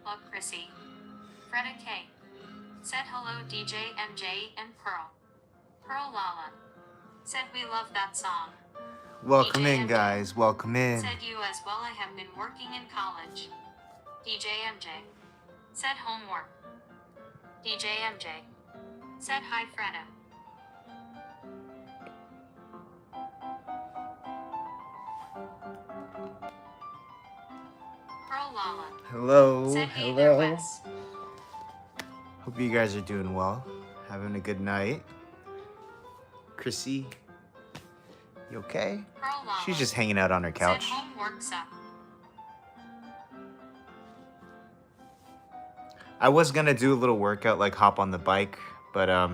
Club Chrissy. Freda K. Said hello DJ MJ and Pearl. Pearl Lala. Said we love that song. Welcome DJ in, MJ. guys. Welcome in. Said you as well. I have been working in college. DJ MJ. Said homework. DJ MJ. Said hi Freda. Pearl Lala. Hello. Said hey there, Hello. Wes. Hope you guys are doing well. Having a good night. Chrissy, you okay? Pearl Lala. She's just hanging out on her couch. Said homework's up. I was gonna do a little workout, like hop on the bike, but I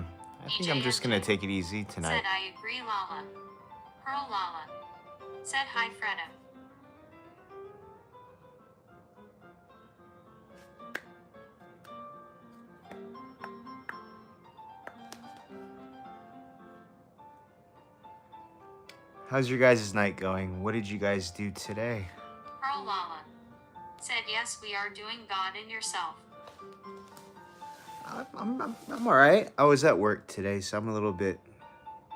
think DJ I'm just gonna MJ. take it easy tonight. Said I agree Lala. Pearl Lala. Said hi Freda. How's your guys' night going? What did you guys do today? Pearl Lala. Said yes we are doing God and yourself. I'm all right. I was at work today, so I'm a little bit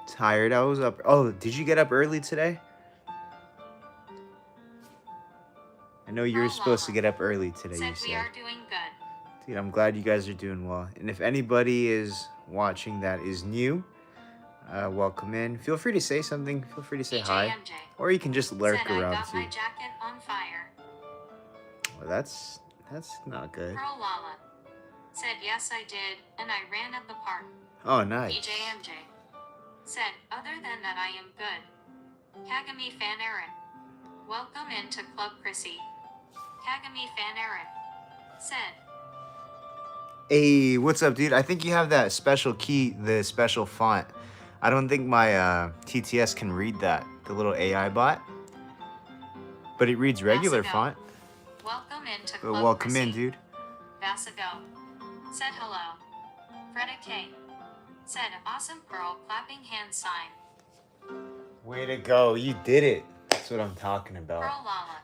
tired. I was up. Oh, did you get up early today? I know you were Pearl supposed to Lala. get up early today, Said you we said. are doing good. Dude, I'm glad you guys are doing well. And if anybody is watching that is new, welcome in. Feel free to say something. Feel free to say DJ hi. MJ. Or you can just lurk Said I around got too. my jacket on fire. Well, that's not good. Pearl Lala. Said yes I did, and I ran at the park. Oh, nice. DJ MJ. Said, other than that I am good. Kagami fan Aaron. Welcome into Club Chrissy. Kagami fan Aaron. Said, Hey, what's up, dude? I think you have that special key, the special font. I don't think my TTS can read that, the little AI bot. But it reads regular Vasigo. font. welcome into But Club welcome Chrissy. in, dude. Vasigo. Said hello. Freda K. Said awesome Pearl clapping hand sign. Way to go. You did it. That's what I'm talking about. Pearl Lala.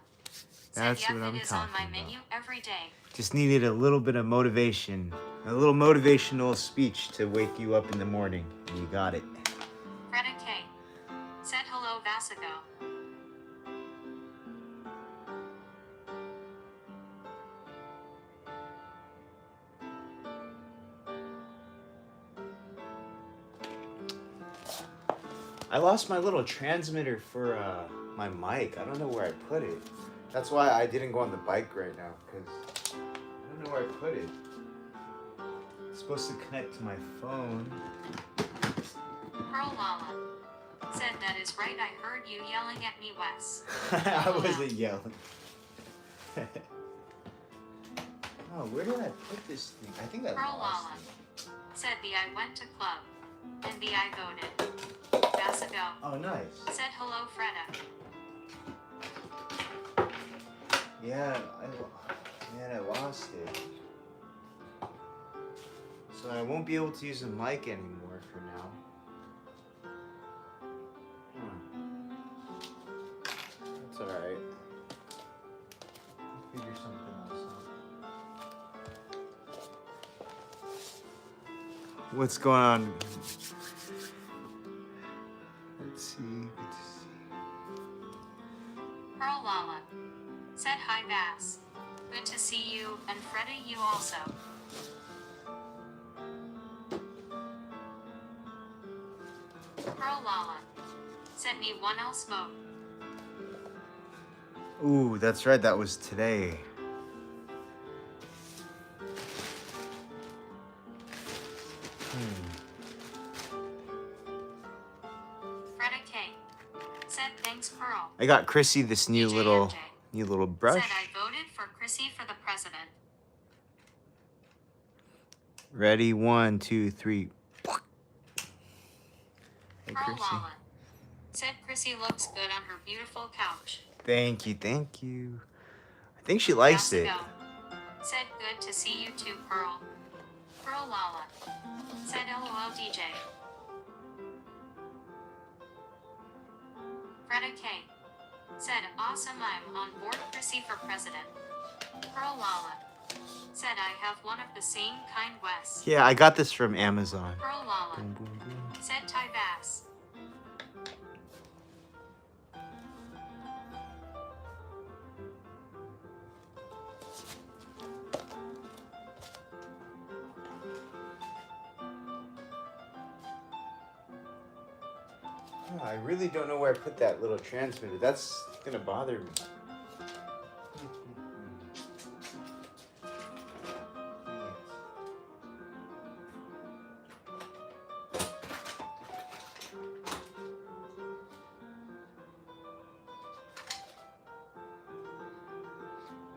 Said That's yep what I'm it is on my talking menu every day. Just needed a little bit of motivation. A little motivational speech to wake you up in the morning. And you got it. Freda K. Said hello Vasigo. I lost my little transmitter for my mic. I don't know where I put it. That's why I didn't go on the bike right now, because I don't know where I put it. It's supposed to connect to my phone. Pearl Lala. Said that is right I heard you yelling at me Wes. I wasn't yelling. Oh, where did I put this thing? I think I Pearl lost Lala. it. Said the I went to club. And the I voted. Vasigo. Oh, nice. Said hello Freda. Yeah, I lost it. So I won't be able to use the mic anymore for now. That's alright. I'll figure something else out. What's going on? Let's see. Pearl Lala. Said hi Vas. Good to see you, and Freda you also. Pearl Lala. Said me one else vote. Ooh, that's right. That was today. Freda K. Said thanks Pearl. I got Chrissy this new DJ little MJ. brush. Said I voted for Chrissy for the president. Ready? 1, 2, 3. Hey, Pearl Chrissy. Lala. Said Chrissy looks good on her beautiful couch. Thank you, thank you. I think she likes it. Vasigo. Said good to see you too, Pearl. Pearl Lala. Said LOL DJ. Freda K. Said awesome I'm on board Chrissy for president. Pearl Lala. Said I have one of the same kind, Wes. Yeah, I got this from Amazon. Pearl Lala. Boom, boom, boom. Said Ty Bass. Oh, I really don't know where I put that little transmitter. That's gonna bother me.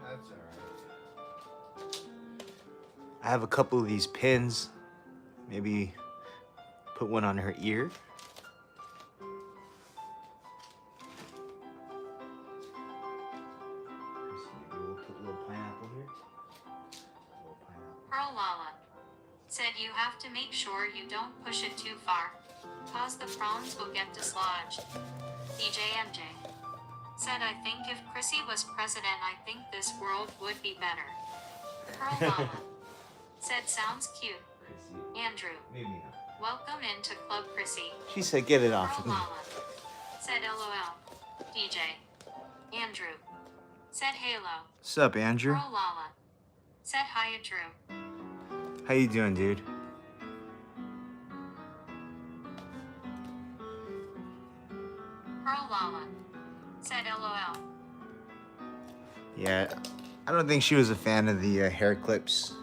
That's alright. I have a couple of these pins. Maybe put one on her ear. Maybe we'll put a little pineapple here. A little pineapple. Pearl Lala. Said you have to make sure you don't push it too far, cause the prawns will get dislodged. DJ MJ. Said I think if Chrissy was president, I think this world would be better. Pearl Lala. Said sounds cute. Chrissy. Andrew. Maybe not. Welcome into Club Chrissy. She said get it off of Pearl me. Lala. Said LOL. DJ. Andrew. Said Halo. What's up, Andrew? Pearl Lala. Said hiya, Drew. How you doing, dude? Pearl Lala. Said LOL. Yeah, I don't think she was a fan of the hair clips.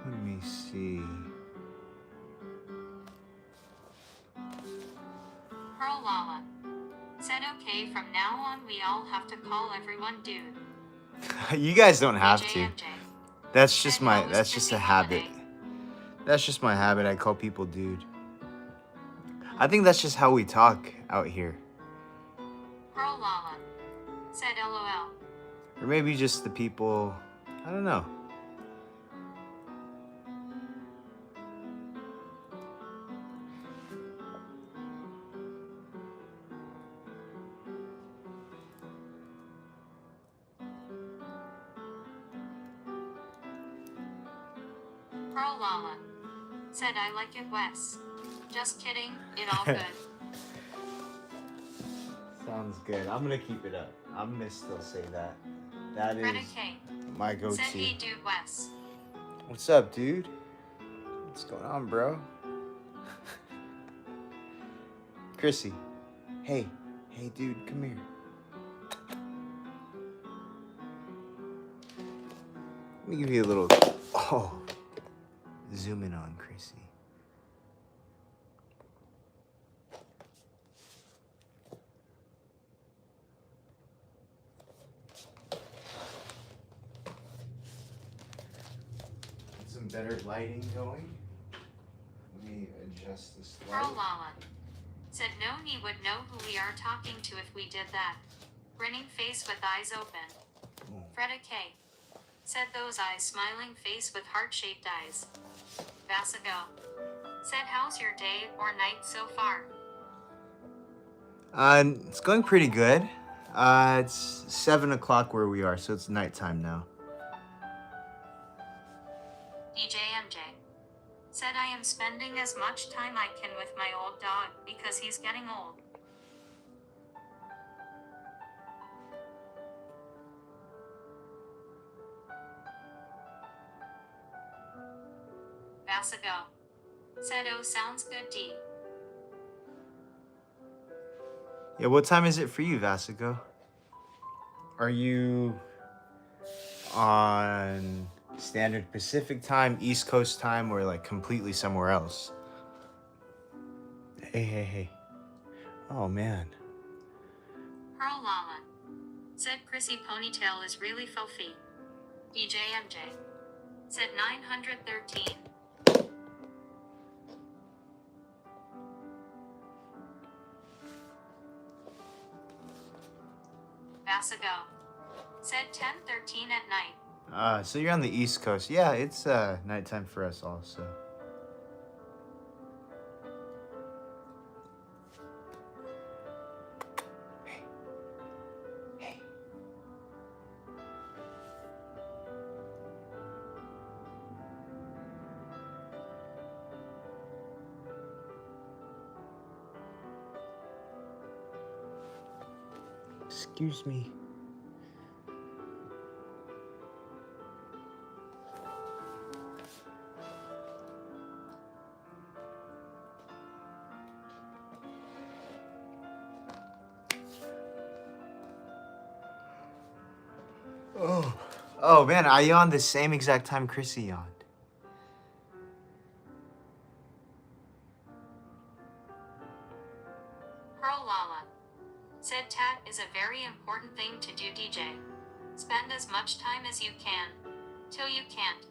Let me see. Pearl Lala. Said okay, from now on we all have to call everyone dude. You guys don't have to. JMJ. That's just Said my. how was That's just Chrissy a habit. holiday? That's just my habit. I call people dude. I think that's just how we talk out here, Pearl Lala. Said LOL. or maybe just the people. I don't know. Pearl Lala. Said I like it, Wes. Just kidding, it all good. Sounds good. I'm gonna keep it up. I'm gonna still say that. That is Greta K. my Said go-to. hey dude, Wes. What's up, dude? What's going on, bro? Chrissy. Hey, dude, come here. Let me give you a little. Oh, zoom in on Chrissy. Get some better lighting going. Let me adjust this light. Pearl Lala. Said no, he would know who we are talking to if we did that. Grinning face with eyes open. Boom. Freda K. Said those eyes, smiling face with heart-shaped eyes. Vasigo. Said how's your day or night so far? It's going pretty good. It's 7 o'clock where we are, so it's nighttime now. DJ MJ. Said I am spending as much time I can with my old dog because he's getting old. Vasigo. Said oh sounds good D. Yeah, what time is it for you, Vasigo? Are you on Standard Pacific time, East Coast time, or like completely somewhere else? Hey. Oh, man. Pearl Lala. Said Chrissy ponytail is really filthy. DJ MJ. Said 913. Vasigo. Said 10:13 at night. So you're on the East Coast. Yeah, it's nighttime for us also. Hey. Hey. Excuse me. Oh man, I yawned the same exact time Chrissy yawned. Pearl Lala said tat is a very important thing to do, DJ. Spend as much time as you can, till you can't.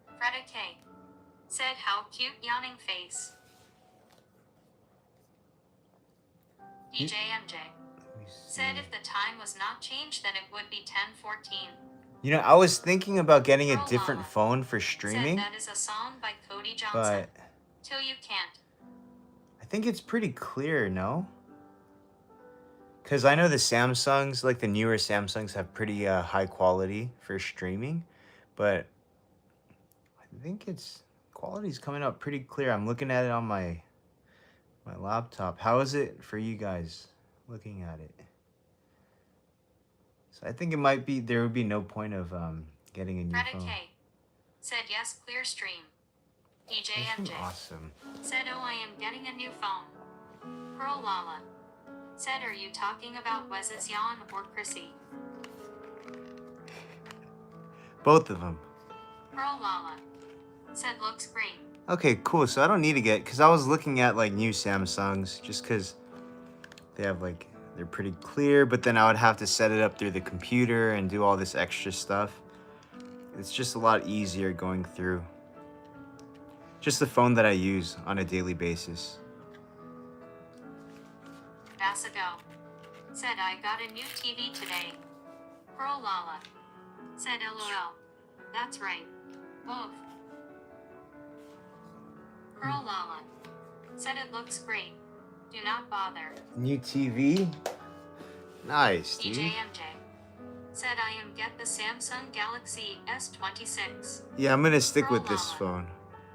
Freda K said how cute yawning face. DJ MJ said if the time was not changed then it would be 10:14. You know, I was thinking about getting a Pearl different Lala phone for said streaming, that is a song by Cody Johnson. but Till you can't. I think it's pretty clear, no? Because I know the Samsungs, like the newer Samsungs, have pretty high quality for streaming, but I think it's quality's coming up pretty clear. I'm looking at it on my laptop. How is it for you guys looking at it? So I think it might be, there would be no point of getting a new Freda phone. K said yes, clear stream. DJ This is MJ awesome. said oh I am getting a new phone. Pearl Lala said are you talking about Wes's yawn or Chrissy? Both of them. Pearl Lala said looks great. Okay, cool. So I don't need to get, because I was looking at like new Samsungs just because they have like, they're pretty clear, but then I would have to set it up through the computer and do all this extra stuff. It's just a lot easier going through just the phone that I use on a daily basis. Basago said I got a new TV today. Pearl Lala said LOL. That's right. Both. Pearl Lala said it looks great. Do not bother. New TV? Nice, DJ dude. MJ said I am get the Samsung Galaxy S26. Yeah, I'm gonna stick Pearl with this Lala phone.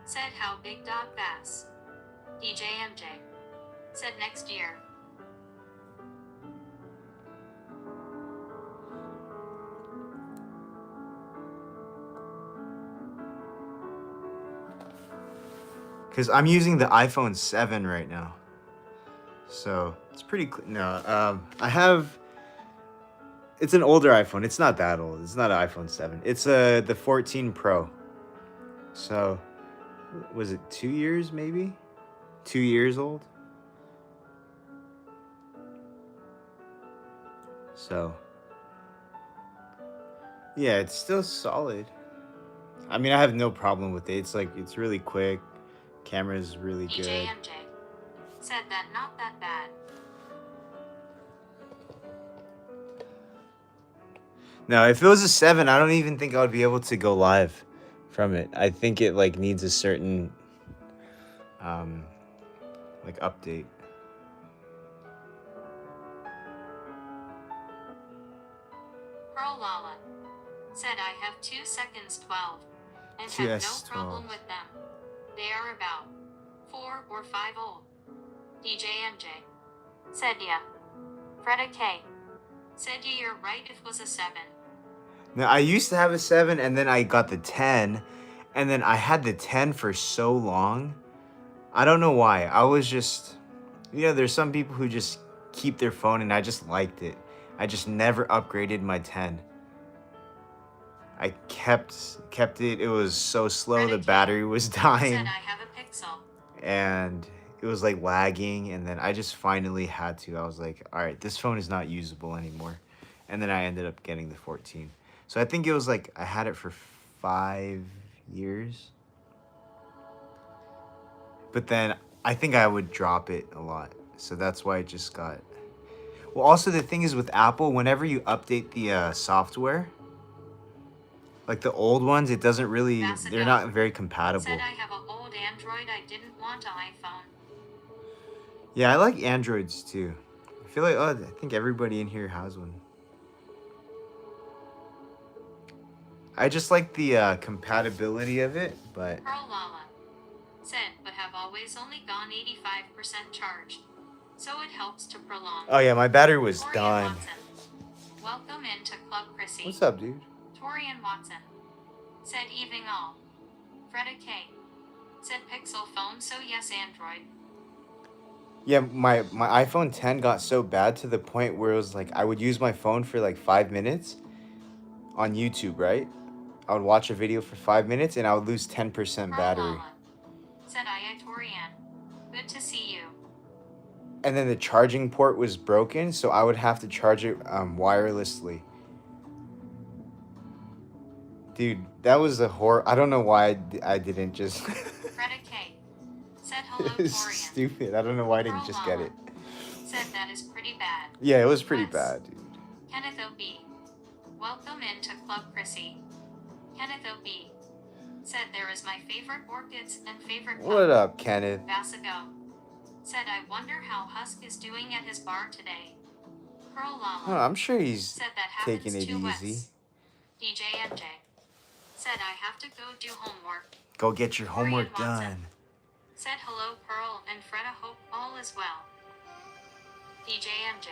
said how big dog bass. DJ MJ said next year. Because I'm using the iPhone 7 right now. So it's pretty no, I have, it's an older iPhone. It's not that old. It's not an iPhone 7. It's the 14 Pro. So was it 2 years maybe? 2 years old? So yeah, it's still solid. I mean, I have no problem with it. It's like, it's really quick. Camera's really DJ good. MJ said that not that bad. No, if it was a 7, I don't even think I would be able to go live from it. I think it like needs a certain like update. Pearl Lala said I have 2 seconds 12 and Two have no S12. problem with them. They are about 4 or 5 old. DJ MJ said yeah. Freda K said yeah, you're right, it was a 7. Now, I used to have a 7, and then I got the 10, and then I had the 10 for so long. I don't know why. I was just, you know, there's some people who just keep their phone, and I just liked it. I just never upgraded my 10. I kept it. It was so slow. The battery was dying, said I have a Pixel. and it was like lagging, and then I just finally had to. I was like, all right, this phone is not usable anymore. And then I ended up getting the 14. So I think it was like, I had it for 5 years. But then I think I would drop it a lot. so that's why it just got. Well, also the thing is with Apple, whenever you update the software, like the old ones, it doesn't really. They're not very compatible. Said I have an old Android. I didn't want an iPhone. Yeah, I like Androids too. I feel like I think everybody in here has one. I just like the compatibility of it, but. Pearl Lala said, but have always only gone 85% charged, so it helps to prolong. Oh yeah, my battery was Torian done. Watson. Welcome into Club Chrissy. What's up, dude? Torian Watson said evening all. Freda K said Pixel phone, so yes Android. Yeah, my iPhone 10 got so bad to the point where it was like I would use my phone for like 5 minutes on YouTube, right? I would watch a video for 5 minutes and I would lose 10% battery. Lala said I Torian. Good to see you. And then the charging port was broken, so I would have to charge it wirelessly. Dude, that was a horror. I don't know why I didn't just. Freda K said hello It's Torian. stupid. I don't know why I didn't just get it. Said that is pretty bad. Yeah, it was pretty bad, dude. Kenneth O.B. Welcome into Club Chrissy. Kenneth O.B. said there is my favorite orchids and favorite cup. What up, Kenneth? Bassigo said I wonder how Husk is doing at his bar today. Pearl Lala Oh, I'm sure he's said that happens taking it to Wes. easy. DJ MJ said I have to go do homework. Go get your homework Torian Watson done. said hello Pearl and Freda, hope all is well. DJ MJ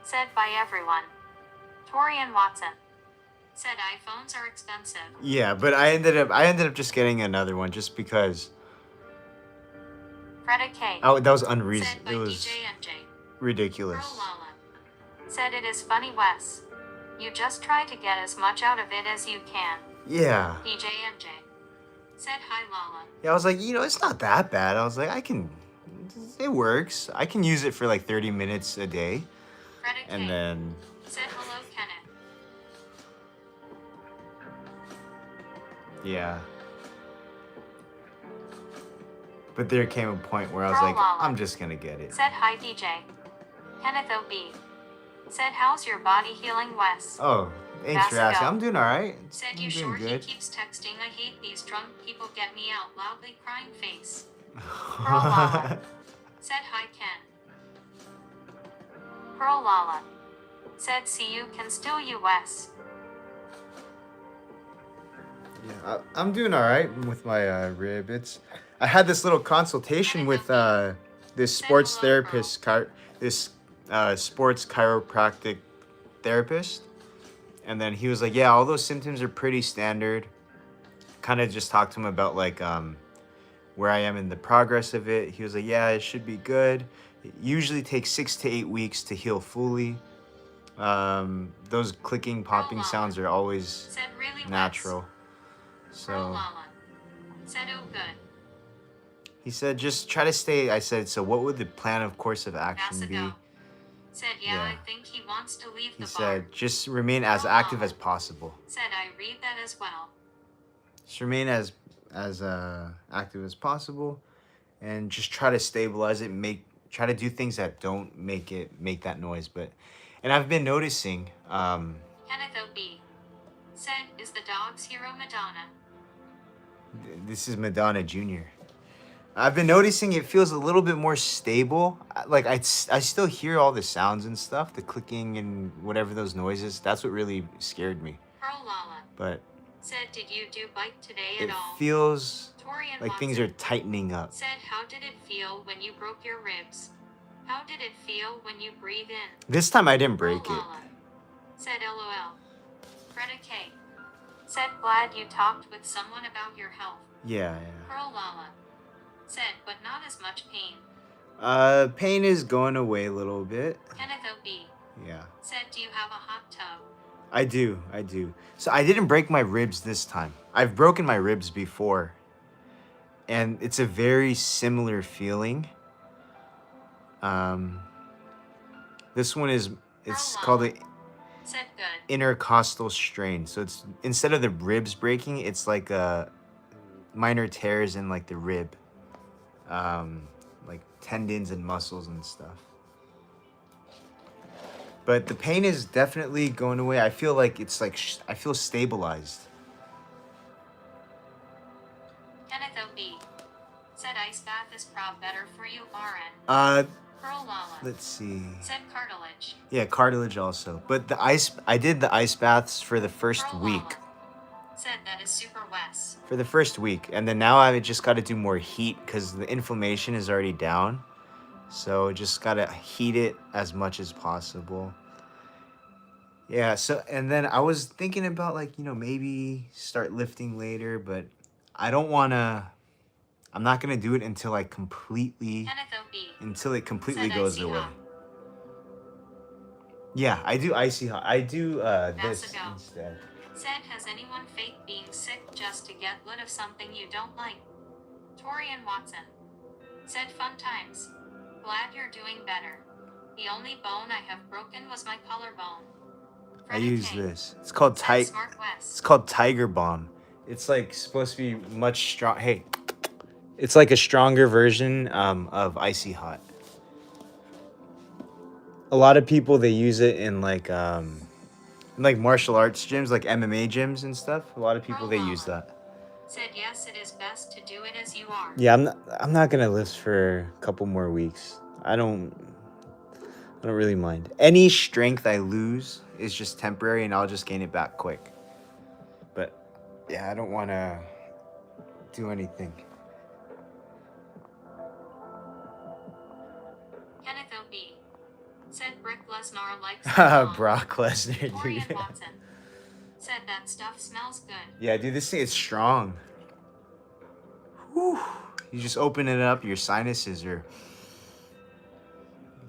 said bye everyone. Torian Watson said iPhones are expensive. Yeah, but I ended up just getting another one just because. Freda K Oh, that was said unreasonable. by It was DJ MJ. ridiculous. Pearl Lala said it is funny Wes. You just try to get as much out of it as you can. Yeah. DJ MJ said hi Lala. Yeah, I was like, it's not that bad. I was like, it works. I can use it for like 30 minutes a day. Freda K And then, said hello Kenneth. yeah. But there came a point where I was Pearl like, Lala I'm just gonna get it. said hi DJ. Kenneth O.B. said how's your body healing Wes? Oh, thanks for asking. I'm doing all right. Said I'm you doing sure good. he keeps texting I hate these drunk people get me out loudly crying face. Pearl Lala said hi Ken. Pearl Lala said see you can still you Wes. Yeah, I'm doing all right with my rib. I had this little consultation with this sports therapist, sports chiropractic therapist, and then he was like, "Yeah, all those symptoms are pretty standard." Kind of just talked to him about like where I am in the progress of it. He was like, "Yeah, it should be good. It usually takes 6 to 8 weeks to heal fully. Those clicking, popping sounds are always said really natural." Pearl So Lala said oh good. he said, just try to stay. I said, so what would the plan of course of action be? Bassigo said yeah, Yeah. I think he wants to leave He the bar. said, just remain as active as possible. Said I read that as well. Just remain as active as possible, and just try to stabilize it. Try to do things that don't make that noise. And I've been noticing. Kenneth O.B. said is the dog's hero Madonna. This is Madonna Jr. I've been noticing it feels a little bit more stable. Like I still hear all the sounds and stuff, the clicking and whatever those noises. That's what really scared me. Pearl Lala But said did you do bike today it at all? feels Torian like things Watson are tightening up. said how did it feel when you broke your ribs? How did it feel when you breathe in? This time I didn't break Pearl it. Lala said LOL. Freda K said glad you talked with someone about your health. Yeah. Pearl Lala said but not as much pain. Pain is going away a little bit. Kenneth O.B. Yeah. said do you have a hot tub? I do. So I didn't break my ribs this time. I've broken my ribs before. And it's a very similar feeling. This one it's called the Said good. intercostal strain. So it's instead of the ribs breaking, it's like minor tears in like the rib. Like tendons and muscles and stuff. But the pain is definitely going away. I feel like it's like I feel stabilized. Kenneth O.B. said ice bath is prob better for you, RN. Pearl Lala let's see. said cartilage. Yeah, cartilage also. But I did the ice baths for the first Pearl week. Lala said that is super Wes. For the first week. And then now I just got to do more heat because the inflammation is already down. So just got to heat it as much as possible. Yeah, so and then I was thinking about like, maybe start lifting later, but I don't want to I'm not going to do it until I completely Kenneth O.B. until it completely said goes icy away. hot. Yeah, I do icy hot. I do this Vasico instead. said, has anyone faked being sick just to get rid of something you don't like? Torian Watson said, fun times. Glad you're doing better. The only bone I have broken was my collarbone. I Freda use K this. It's called said, Smart West. It's called Tiger Balm. It's like supposed to be much strong. Hey, it's like a stronger version of icy hot. A lot of people they use it in like martial arts gyms, like MMA gyms and stuff. A lot of people they use that. Said yes, it is best to do it as you are. Yeah, I'm not gonna lift for a couple more weeks. I don't really mind. Any strength I lose is just temporary, and I'll just gain it back quick. But yeah, I don't want to do anything. Kenneth O.B. said Brock Lesnar likes Brock Lesnar, dude. Torian Watson said that stuff smells good. Yeah, dude, this thing is strong. Whew. You just open it up, your sinuses are...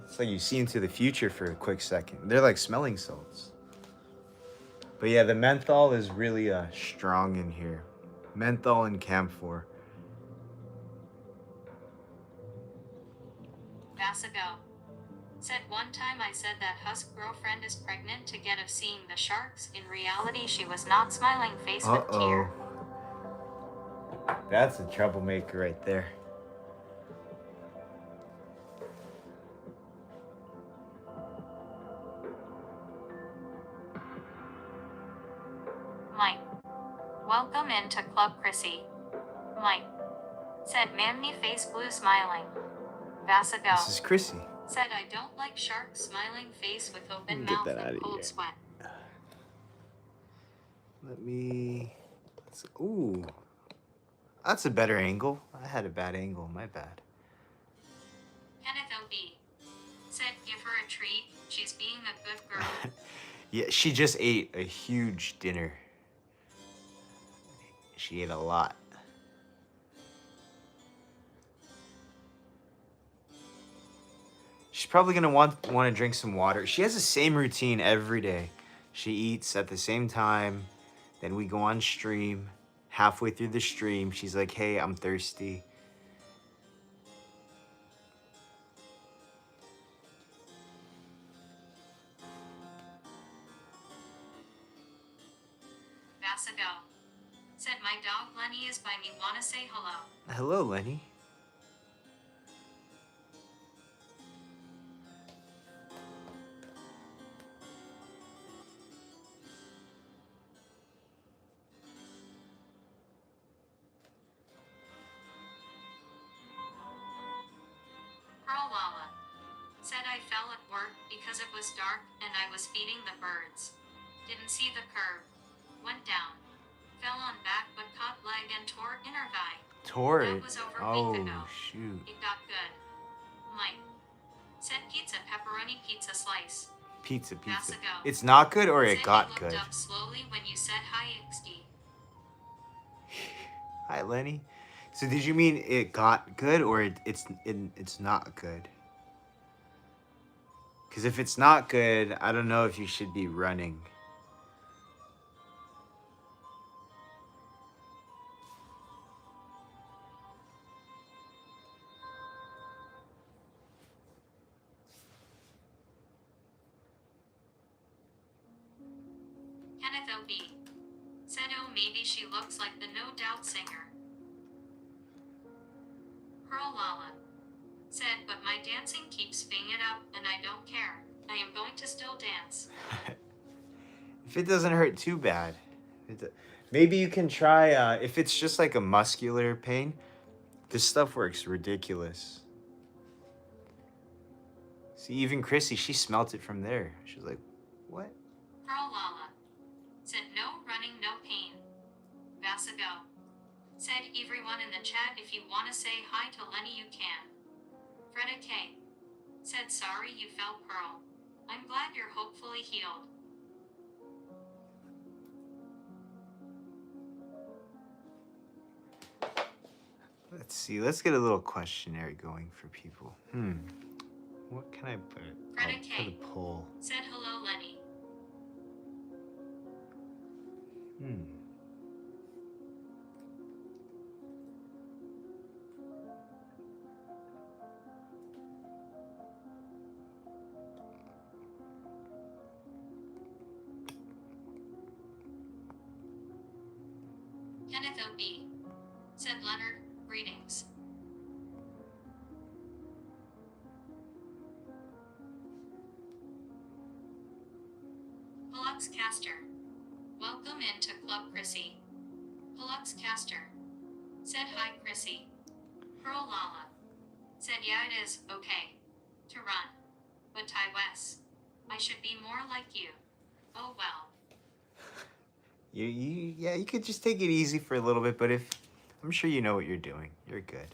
It's like you see into the future for a quick second. They're like smelling salts. But yeah, the menthol is really strong in here. Menthol and camphor. Vasico said, one time I said that Husk's girlfriend is pregnant to get of seeing the sharks. In reality, she was not smiling face with tear. That's a troublemaker right there. Mike, welcome into Club Chrissy. Mike said, manly face blue smiling. Vasico This is Chrissy. said, I don't like sharks smiling face with open Get mouth that out and of cold here. sweat. Ooh. That's a better angle. I had a bad angle. My bad. Kenneth O.B. said, give her a treat. She's being a good girl. Yeah, she just ate a huge dinner. She ate a lot. She's probably gonna want to drink some water. She has the same routine every day. She eats at the same time. Then we go on stream. Halfway through the stream, she's like, hey, I'm thirsty. Vasico said, my dog Lenny is by me. Wanna say hello? Hello, Lenny. Pearl Lala said, I fell at work because it was dark and I was feeding the birds. Didn't see the curb. Went down. Fell on back but caught leg and tore inner thigh. Tore it? That was over a Oh, week ago. shoot. It got good. Mike said, pizza pepperoni pizza slice. Pizza. Vasico It's not good or it said, got you good? looked up slowly when you said hi XD. Hi, Lenny. So did you mean it got good or it's not good? Because if it's not good, I don't know if you should be running. Kenneth O.B. said, oh, maybe she looks like the No Doubt singer. Pearl Lala said, but my dancing keeps being it up, and I don't care. I am going to still dance. If it doesn't hurt too bad. Maybe you can try, if it's just like a muscular pain, this stuff works ridiculous. See, even Chrissy, she smelt it from there. She was like, what? Pearl Lala said, no running, no pain. Vasigo said, everyone in the chat, if you want to say hi to Lenny, you can. Freda K said, sorry you fell, Pearl. I'm glad you're hopefully healed. Let's see. Let's get a little questionnaire going for people. What can I put? Freda Put K a poll. said, hello, Lenny. Kenneth O.B. said, Leonard, greetings. Palux Caster, welcome into Club Chrissy. Palux Caster said, hi, Chrissy. Pearl Lala said, yeah, it is okay to run. But Ty West, I should be more like you. Oh well. Yeah, you could just take it easy for a little bit, but I'm sure you know what you're doing. You're good.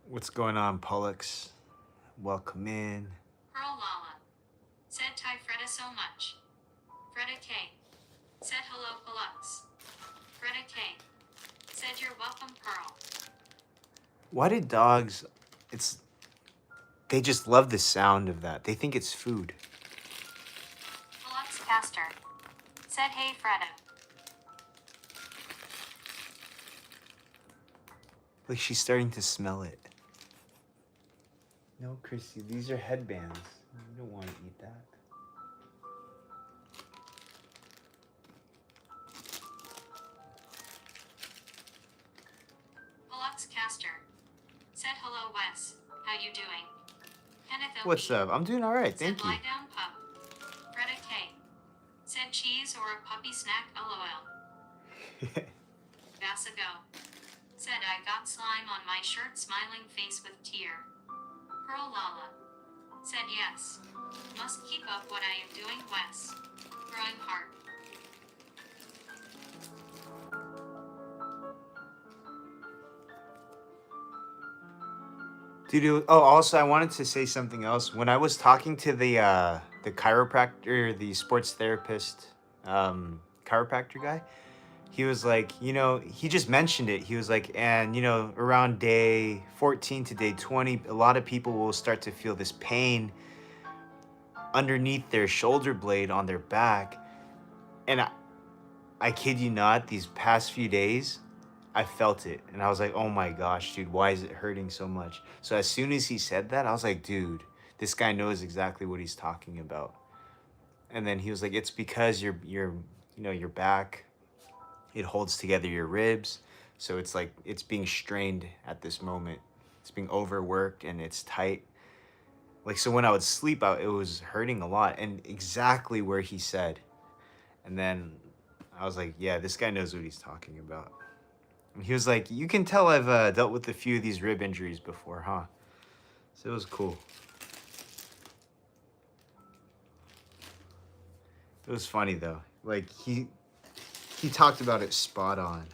What's going on, Pollux? Welcome in. Pearl Lala said, Ty Freda so much. Freda K said, hello, Palux. Freda K said, you're welcome, Pearl. Why do dogs, they just love the sound of that. They think it's food. Palux Caster said, hey, Freda. Like she's starting to smell it. No, Chrissy, these are headbands. You don't want to eat that. Palux Caster said, hello, Wes. How you doing? Kenneth O.B. What's up? I'm doing all right, said, thank you. lie down, pup. Freda K said, cheese or a puppy snack, lol. Vasigo said, I got slime on my shirt, smiling face with tear. Pearl Lala said, yes. Must keep up what I am doing, Wes. Growing heart. Dude, oh, also I wanted to say something else. When I was talking to the chiropractor, the sports therapist, chiropractor guy, he was like, he just mentioned it. He was like, and around day 14 to day 20, a lot of people will start to feel this pain underneath their shoulder blade on their back. And I kid you not, these past few days, I felt it. And I was like, oh my gosh, dude, why is it hurting so much? So as soon as he said that, I was like, dude, this guy knows exactly what he's talking about. And then he was like, it's because your back, it holds together your ribs. So it's like, it's being strained at this moment. It's being overworked and it's tight. Like, so when I would sleep out, it was hurting a lot, and exactly where he said. And then I was like, yeah, this guy knows what he's talking about. And he was like, you can tell I've dealt with a few of these rib injuries before, huh? So it was cool. It was funny though. Like he talked about it spot on.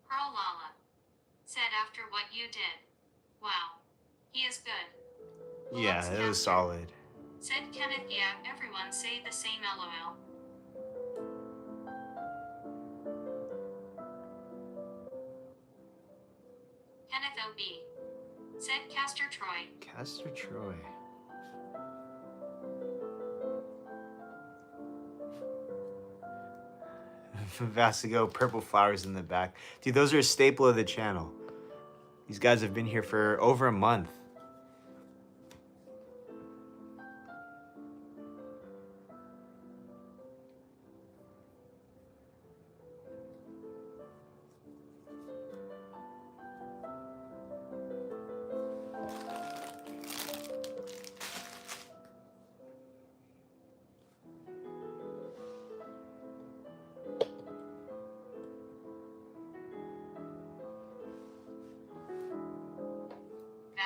Pearl Lala said, after what you did. Wow. He is good. Yeah, Palux it was Caster solid. said, Kenneth, yeah, everyone say the same, lol. Kenneth O.B. said, Castor Troy. Castor Troy. Vasigo, purple flowers in the back. Dude, those are a staple of the channel. These guys have been here for over a month.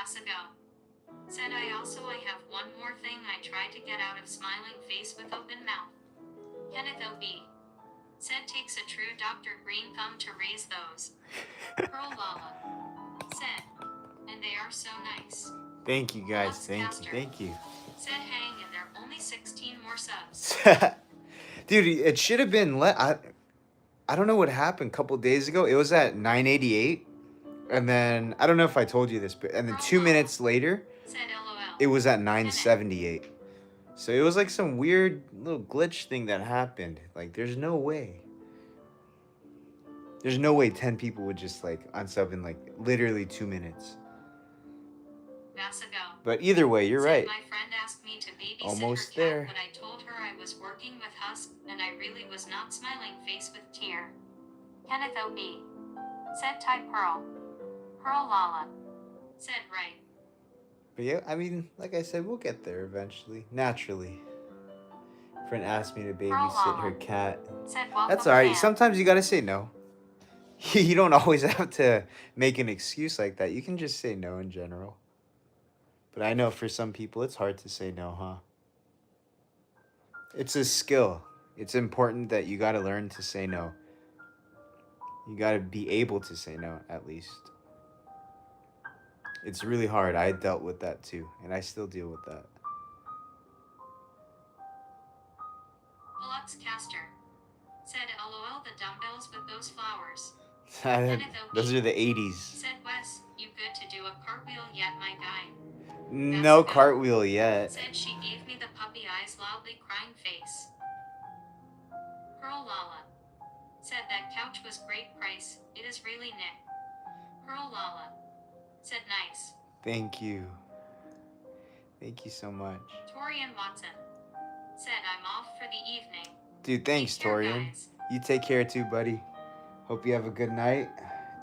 Vasago. Said I have one more thing I tried to get out of smiling face with open mouth. Kenneth OB. Said takes a true Dr. Green thumb to raise those. Pearl Lala. Said. And they are so nice. Thank you guys. Lux Thank Caster. you. Thank you. Said hang and there are only 16 more subs. Dude, it should have been I don't know what happened a couple days ago. It was at 988. And then I don't know if I told you this, but and then 2 minutes later, Said LOL. it was at 978. So it was like some weird little glitch thing that happened. Like there's no way. There's no way 10 people would just like unsub in like literally 2 minutes. Vasago. But either way, you're Said right. my friend asked me to babysit Almost her cat, there. but I told her I was working with Husk, and I really was not smiling face with tear. Kenneth OB. Said Ty Pearl. Pearl Lala. Said right. But yeah, I mean, like I said, we'll get there eventually. Naturally. Friend asked me to babysit her cat. Said welcome. That's alright. man. Sometimes you gotta say no. You don't always have to make an excuse like that. You can just say no in general. But I know for some people it's hard to say no, huh? It's a skill. It's important that you gotta learn to say no. You gotta be able to say no, at least. It's really hard. I dealt with that too, and I still deal with that. Lux Caster. Said LOL the dumbbells with those flowers. Those are the 80s. Said Wes, you good to do a cartwheel yet, my guy? No cartwheel yet. Said she gave me the puppy eyes loudly crying face. Pearl Lala. Said that couch was great price, it is really Nick. Pearl Lala. Said nice. Thank you. Thank you so much. Torian Watson. Said I'm off for the evening. Dude, thanks, Take care, Torian. guys. You take care too, buddy. Hope you have a good night.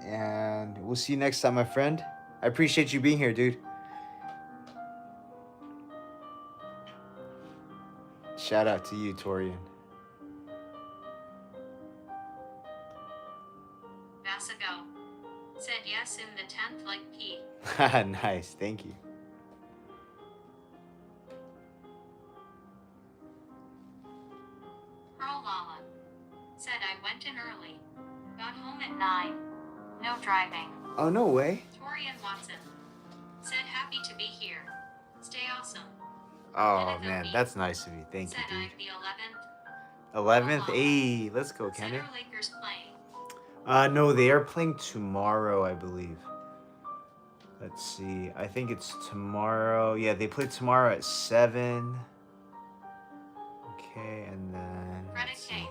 And we'll see you next time, my friend. I appreciate you being here, dude. Shout out to you, Torian. Vasago. Said yes in the 10th like P. Nice, thank you. Pearl Lala. Said I went in early. Got home at 9. No driving. Oh, no way. Torian Watson. Said happy to be here. Stay awesome. Oh, man, that's nice of you. Thank Said you, I'm dude. the 11th. 11th? Hey, let's go, Said Kenneth. our Lakers playing. No, they are playing tomorrow, I believe. Let's see. I think it's tomorrow. Yeah, they play tomorrow at 7. Okay, and then... Greta let's K. see.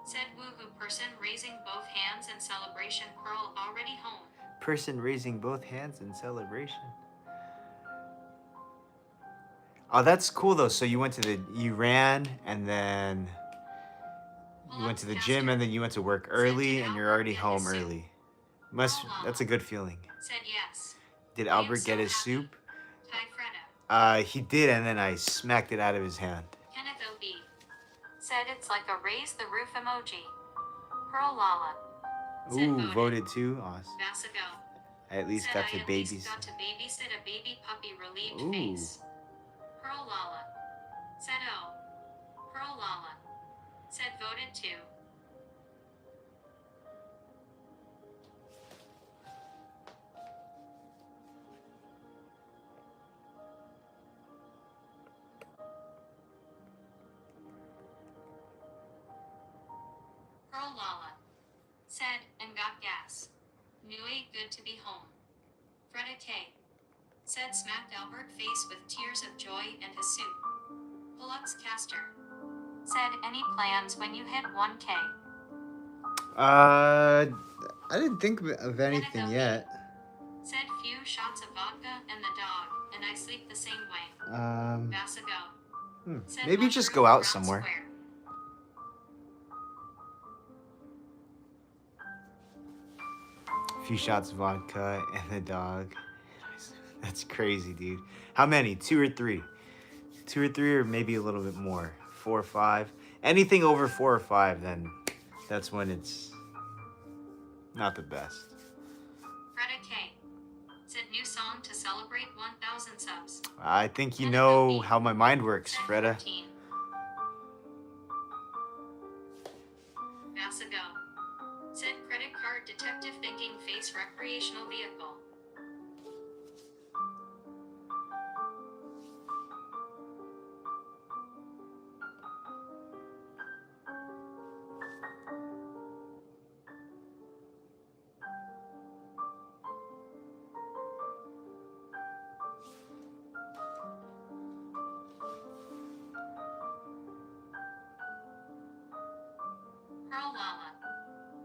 Said woohoo person raising both hands in celebration. Pearl already home. Person raising both hands in celebration. Oh, that's cool, though. So you ran, and then... You went to the gym, and then you went to work early, and you're already home early. That's a good feeling. Said yes. Did I am Albert so get his happy. soup? Ty Freda. He did, and then I smacked it out of his hand. Kenneth OB. Said it's like a raise the roof emoji. Pearl Lala. Said Ooh, voted too? Awesome. Vasago. I at least Said got I to at least babies. got to babysit a baby puppy relieved Ooh. face. Pearl Lala. Said oh. Pearl Lala. Said voted too. Pearl Lala. Said and got gas. Knew a good to be home. Freda K. Said smacked Albert face with tears of joy and his soup. Lux Caster. Said any plans when you hit 1K. I didn't think of anything yet. Said few shots of vodka and the dog, and I sleep the same way. Vasago. Said Maybe just mushroom go out brown somewhere. square. A few shots of vodka and the dog. That's crazy, dude. How many? 2 or 3? 2 or 3, or maybe a little bit more. 4 or 5. Anything over 4 or 5, then that's when it's not the best. Freda K. Said new song to celebrate 1,000 subs. I think you Kenneth know OB. how my mind works, Said Freda. 14. Vasago. Said credit card detective thinking face recreational vehicle. Pearl Lala.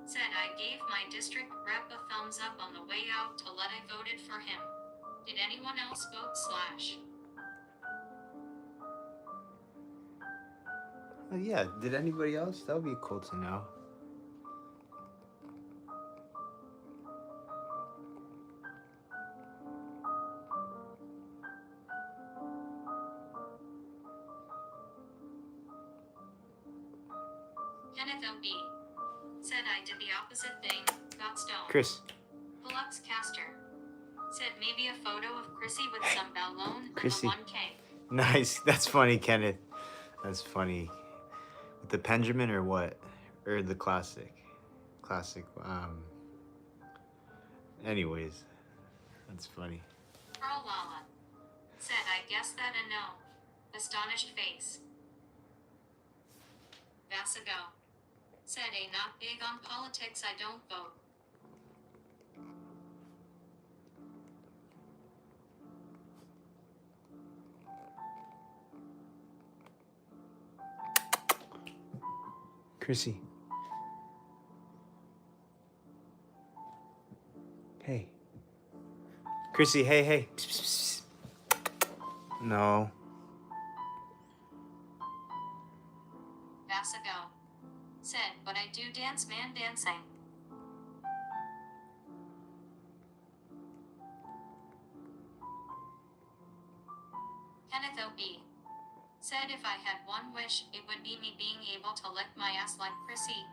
Said I gave my district rep a thumbs up on the way out to let I voted for him. Did anyone else vote slash? Yeah, did anybody else? That would be cool to know. Kenneth OB. Said I did the opposite thing, got stoned. Chris. Deluxe Caster. Said maybe a photo of Chrissy with some Ballone and the Chrissy. 1K. Nice. That's funny, Kenneth. That's funny. With the Benjamin or what? Or the classic? Classic. Anyways. That's funny. Pearl Lala. Said I guess that a no. Astonished face. Vasago. Said a not big on politics I don't vote. Chrissy. Hey. Chrissy, hey, hey. Psst, psst, psst. No. Vasago. Said, but I do dance man dancing. Kenneth OB. Said if I had one wish, it would be me being able to lick my ass like Chrissy.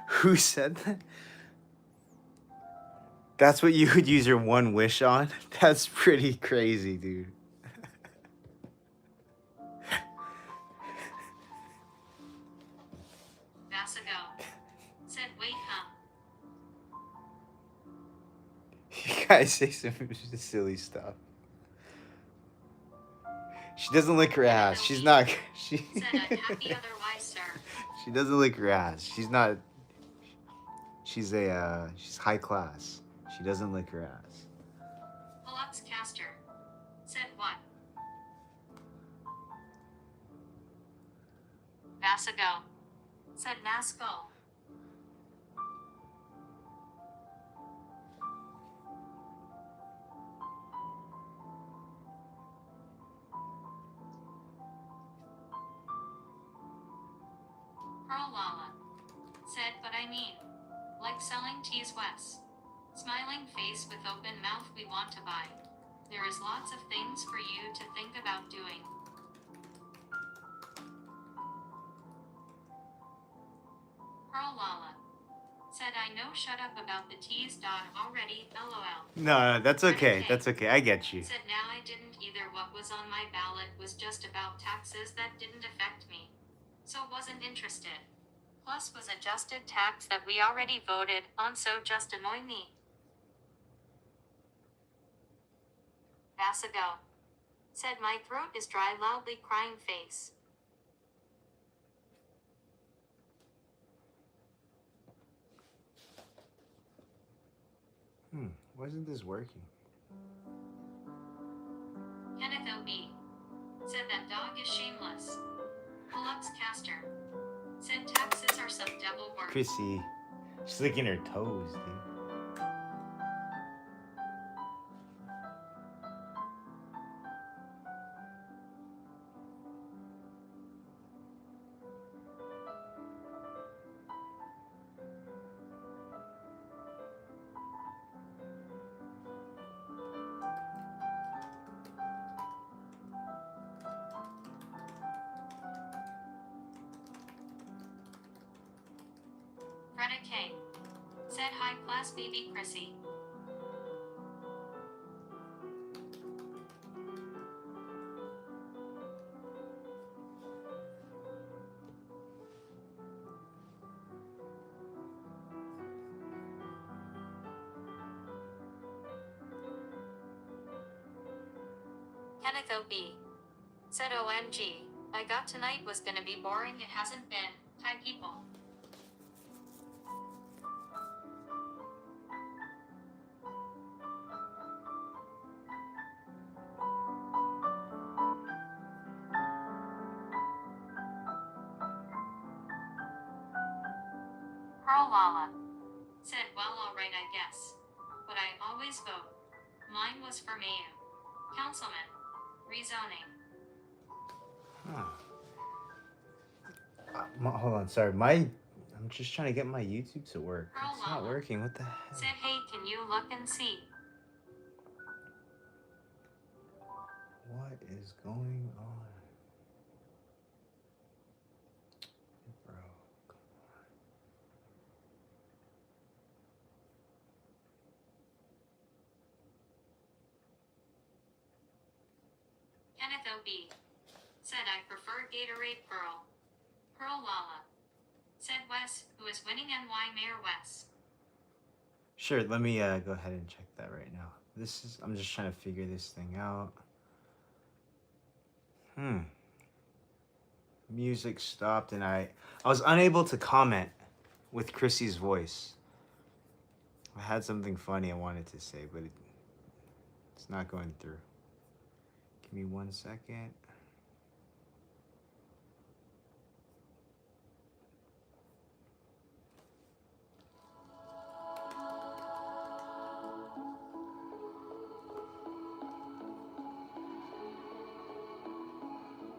Who said that? That's what you would use your one wish on? That's pretty crazy, dude. Vasago. Said wait huh. You guys say some silly stuff. She doesn't lick her ass. She's not. She. Said I'm happy otherwise, sir. She doesn't lick her ass. She's not. She's a. She's high class. She doesn't lick her ass. Deluxe Caster. Said what? Vasago. Said Nasco. Pearl Lala. Said but I mean. Like selling teas Wes. Smiling face with open mouth we want to buy. There is lots of things for you to think about doing. Pearl Lala. Said I know shut up about the teas already, lol. No, that's okay. Okay. That's okay. I get you. Said now I didn't either. What was on my ballot was just about taxes that didn't affect me. So wasn't interested. Plus was adjusted tax that we already voted on, so just annoy me. Vasago. Said my throat is dry, loudly crying face. Why isn't this working? Kenneth OB. Said that dog is shameless. Deluxe Caster. Said taxes are some devil work. Chrissy. She's licking her toes, dude. Freda K. Said high class baby Chrissy. Kenneth OB. Said OMG. I got tonight was gonna be boring, it hasn't been. Hi people. Pearl Lala. Said well alright I guess. But I always vote. Mine was for Mayu. Councilman. Rezoning. Huh. Hold on, sorry. I'm just trying to get my YouTube to work. Pearl It's not Lala. working. What the hell? Said hey can you look and see? What is going on? Bro, come on. Kenneth OB. Said I prefer Gatorade Pearl. Pearl Lala. Said Wes, who is winning NY Mayor Wes. Sure, let me go ahead and check that right now. I'm just trying to figure this thing out. Music stopped and I was unable to comment with Chrissy's voice. I had something funny I wanted to say, but it's not going through. Give me 1 second.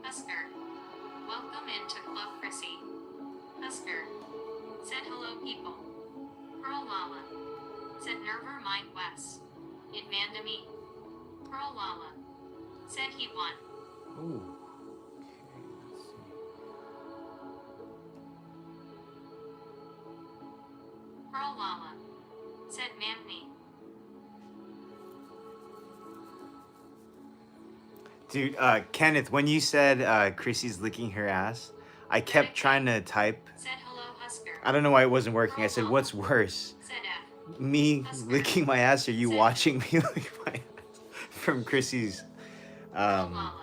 Husker. Welcome into Club Chrissy. Husker. Said hello people. Pearl Lala. Said never mind Wes. It man to me. Pearl Lala. Said he won. Ooh. Okay, let's see. Pearl Lala. Said Mamney. Dude, Kenneth, when you said Chrissy's licking her ass, I kept trying to type. Said hello Husker. I don't know why it wasn't working. I said, what's worse? Said F. Me Husker. licking my ass or you watching me lick my ass? From Chrissy's Pearl Lala.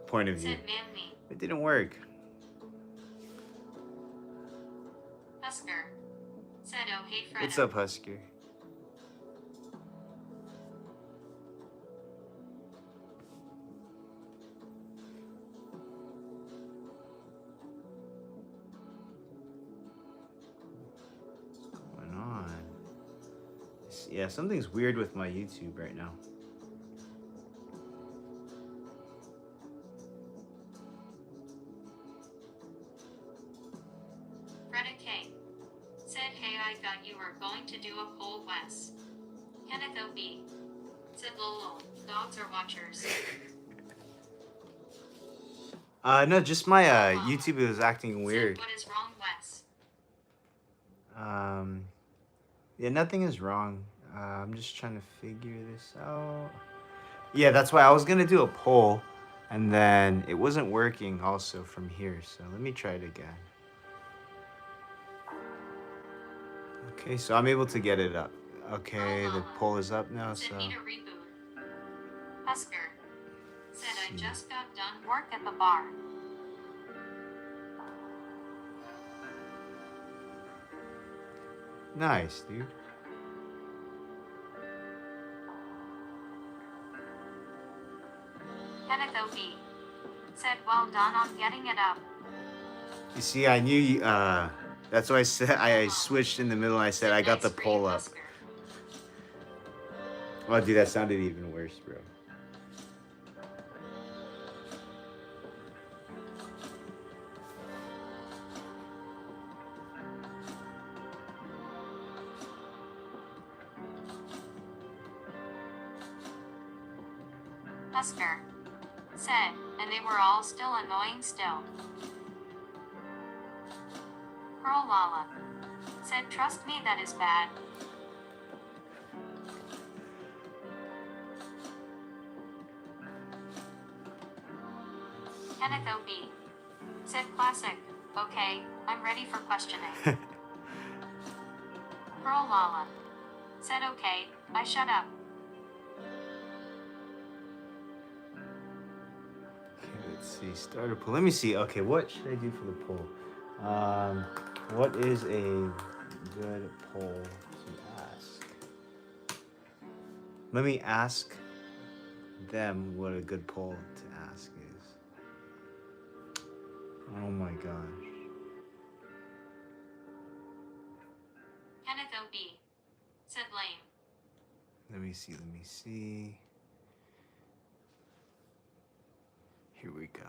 point of view. Said Mamney. It didn't work. Husker. Said oh hey Freda. What's up, Husker? What's going on? Yeah, something's weird with my YouTube right now. Freda K. Said hey I thought you were going to do a poll Wes. Kenneth OB. Said lol, dogs are watchers. No, just my YouTube was acting weird. Said what is wrong Wes? Yeah, nothing is wrong. I'm just trying to figure this out. Yeah, that's why I was gonna do a poll, and then it wasn't working also from here. So let me try it again. Okay, so I'm able to get it up. Okay, the poll is up now. Said So need a reboot. Husker. Said I see. just got done work at the bar. Nice, dude. Kenneth OB. Said well done on getting it up. You see, I knew you. That's why I said I switched in the middle. And I said I got the Nice poll read, up. Husker. Oh, dude, that sounded even worse, bro. Husker. Said, and they were all still annoying still. Pearl Lala. Said trust me that is bad. Kenneth OB. Said classic. Okay, I'm ready for questioning. Pearl Lala. Said okay, I shut up. Let's see, start a poll. Let me see. Okay, what should I do for the poll? What is a good poll to ask? Let me ask them what a good poll to ask is. Oh my gosh. Kenneth O.B. said lame. Let me see. Here we go.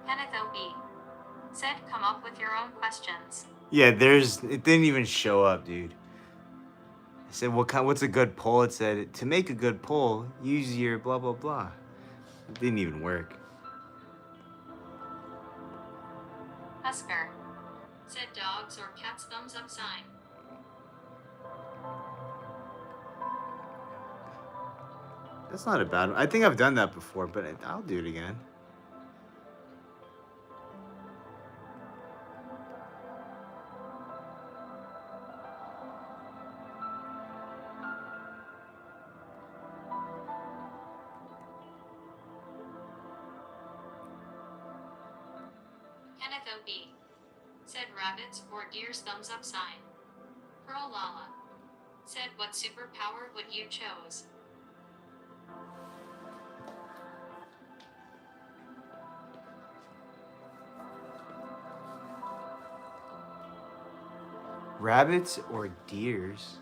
Kenneth O.B. said come up with your own questions. Yeah, it didn't even show up, dude. I said, what's a good poll? It said, to make a good poll, use your blah, blah, blah. It didn't even work. Husker said dogs or cats thumbs up sign. That's not a bad one. I think I've done that before, but I'll do it again. Kenneth O.B. said rabbits or deer's thumbs up sign. Pearl Lala said what superpower would you chose? Rabbits or deers?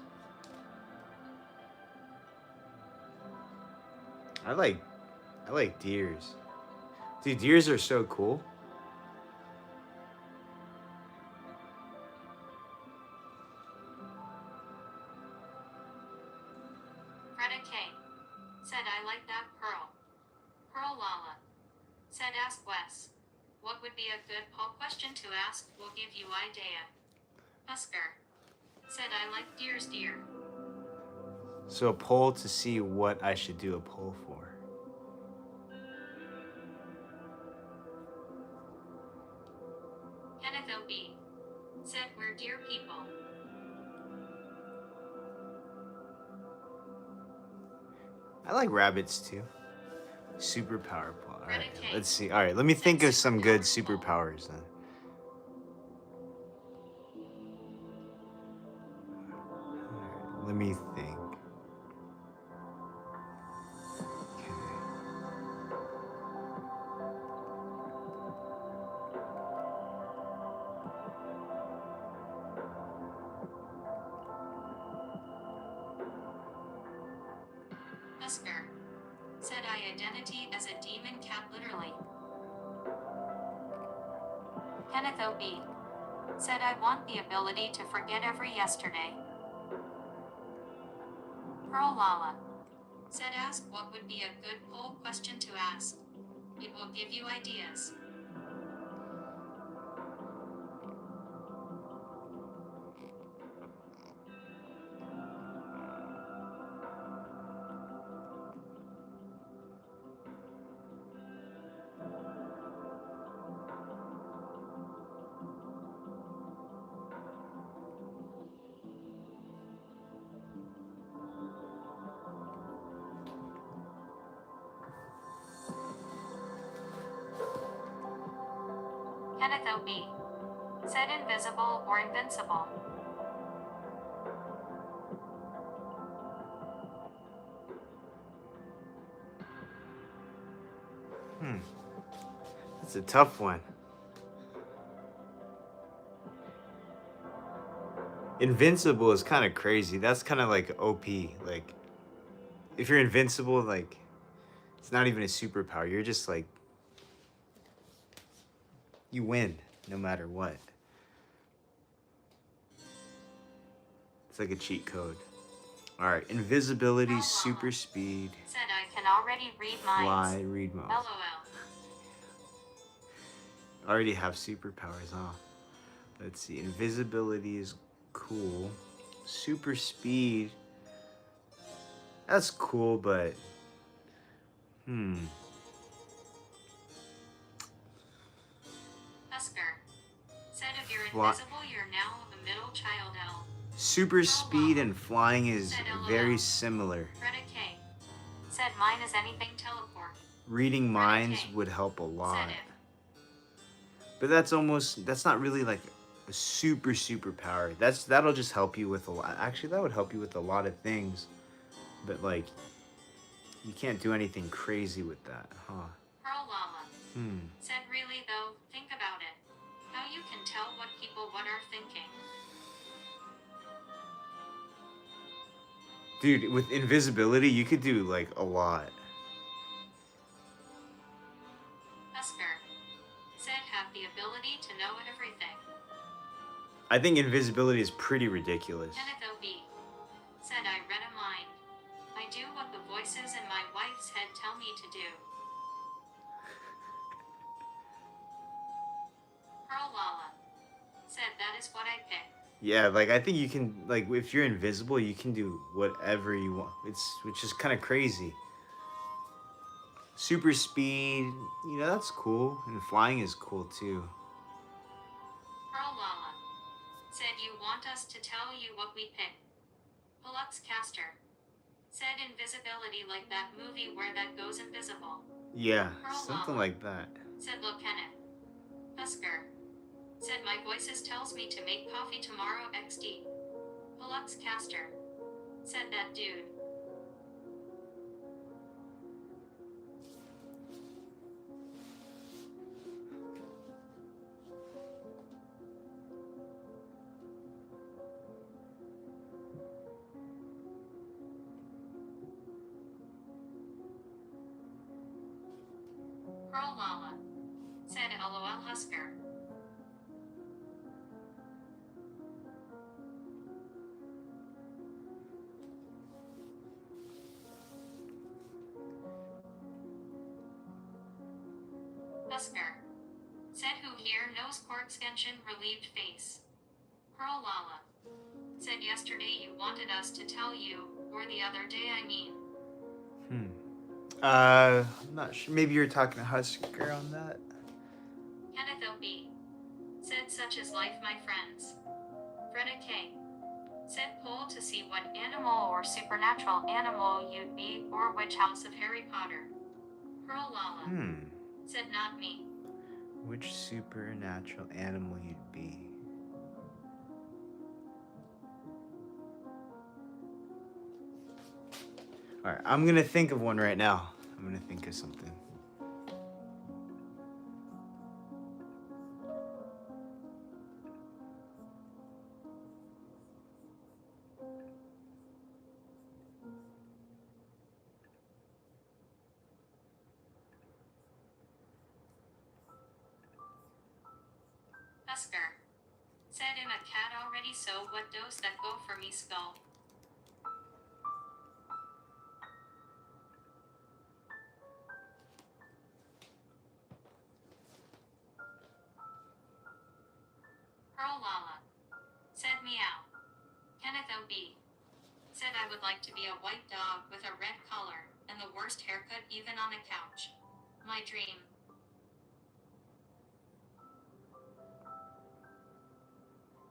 I like deers. Dude, deers are so cool. Greta K. said I like that Pearl. Pearl Lala said ask Wes. What would be a good poll question to ask? We'll give you idea. Husker said I like deer's deer. So a poll to see what I should do a poll for. Kenneth O.B. said we're deer people. I like rabbits too. Superpower poll. All right, Greta K. let's see. All right, let me think of some good superpowers then. All right, let me think. Okay. Husker said I identity as a demon cat literally. Kenneth O.B. said I want the ability to forget every yesterday. Pearl Lala said ask what would be a good poll question to ask. It will give you ideas. Kenneth O.B. said invisible or invincible. That's a tough one. Invincible is kind of crazy. That's kind of like OP. Like, if you're invincible, like, it's not even a superpower. You're just like, you win no matter what. It's like a cheat code. All right, invisibility, super speed, Said I can already read minds. fly, read minds. LOL. I already have superpowers, huh? Let's see. Invisibility is cool. Super speed. That's cool, but Husker. Said if you're Fly- invisible, you're now a middle child L. super speed and flying is Said LOL. very similar. Greta K. Said mine is anything teleport. Reading Greta minds K. would help a lot. Said if. But that's not really like a super power. That'll just help you with a lot. Actually, that would help you with a lot of things. But like, you can't do anything crazy with that, huh? Pearl Lala. Said really though, think about it. How you can tell what people what are thinking. Dude, with invisibility, you could do like a lot. Husker. Said have the ability to know everything. I think invisibility is pretty ridiculous. Kenneth OB. Said I read a mind. I do what the voices in my wife's head tell me to do. Pearl Lala. Said that is what I pick. Yeah, like I think you can, like if you're invisible, you can do whatever you want. Which is kind of crazy. Super speed, that's cool, and flying is cool too. Pearl Lala. Said you want us to tell you what we pick. Pelux Caster. Said invisibility like that movie where that goes invisible. Yeah, Pearl something Lala. like that. Said look Kenneth. Husker. Said my voices tells me to make coffee tomorrow XD. Pelux Caster. Said that dude. Pearl Lala. Said LOL Husker. Husker. Said who here knows Corkskension relieved face. Pearl Lala. Said yesterday you wanted us to tell you, or the other day I mean. I'm not sure. Maybe you're talking to Husker on that. Kenneth OB. Said such is life my friends. Greta K. Said poll to see what animal or supernatural animal you'd be or which house of Harry Potter. Pearl Lala. Said not me. Which supernatural animal you'd be? Alright, I'm gonna think of one right now. I'm gonna think of something. Husker. Said in a cat already so what does that go for me skull? Pearl Lala. Said meow. Kenneth OB. Said I would like to be a white dog with a red collar and the worst haircut even on a couch. My dream.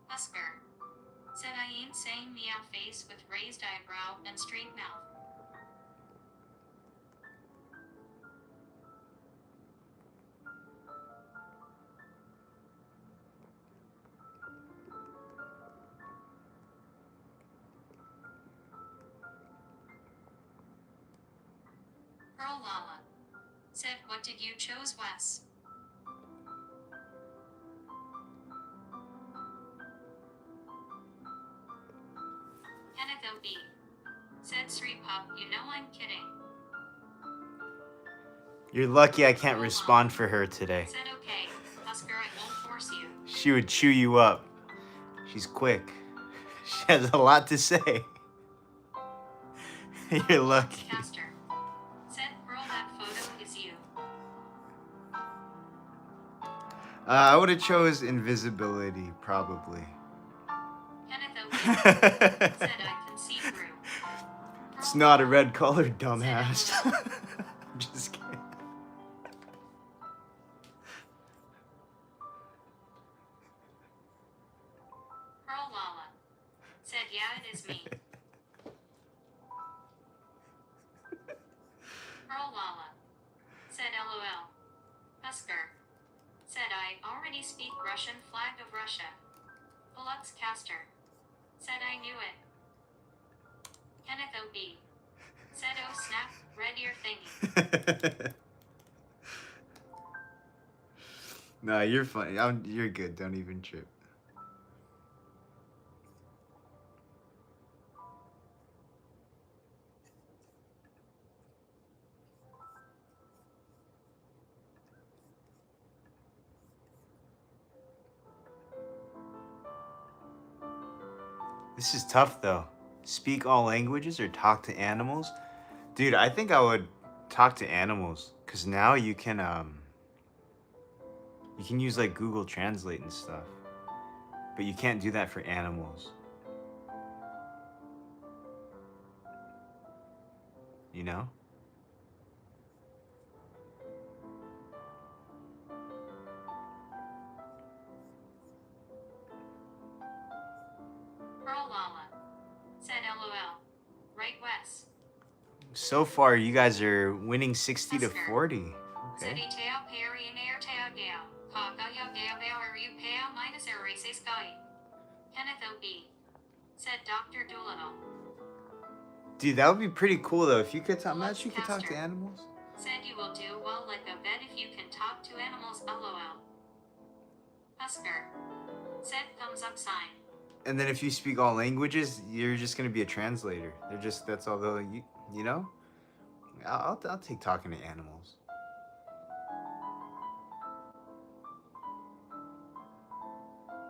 Husker. Said I ain't saying meow face with raised eyebrow and straight mouth. Pearl Lala. Said what did you chose Wes? Kenneth OB. Said Sri Pop, you know I'm kidding. You're lucky I can't Pearl respond Lala. for her today. Said okay, Husker I won't force you. She would chew you up. She's quick. She has a lot to say. You're lucky. Caster. Said Pearl that photo is you. I would have chose invisibility, probably. Kenneth OB. Said I can see through. Pearl It's not a red color, dumbass. I'm just kidding. Pearl Lala. Said, yeah, it is me. Pearl Lala. Said, LOL. Husker. Said, I already speak Russian, flag of Russia. Flux Caster. Said, I knew it. Kenneth O.B. Said, oh snap, read your thingy. No, you're funny. You're good. Don't even trip. This is tough though. Speak all languages or talk to animals? Dude, I think I would talk to animals cuz now you can use like Google Translate and stuff. But you can't do that for animals. You know? Pearl Lala. Said, LOL. Right, Wes. So far you guys are winning 60 to 40. Said, Okay. Itao Perry and Air Tao Gao. Kaka Gao Are you Pao minus Erases Sky? Kenneth O.B. Said, Dr. Doolittle. Dude, that would be pretty cool though if you could talk. Flux Imagine you could talk to Caster. animals. Said, you will do well like a vet if you can talk to animals, LOL. Husker. Said, thumbs up sign. And then if you speak all languages, you're just gonna be a translator. That's all they'll you know? I'll take talking to animals.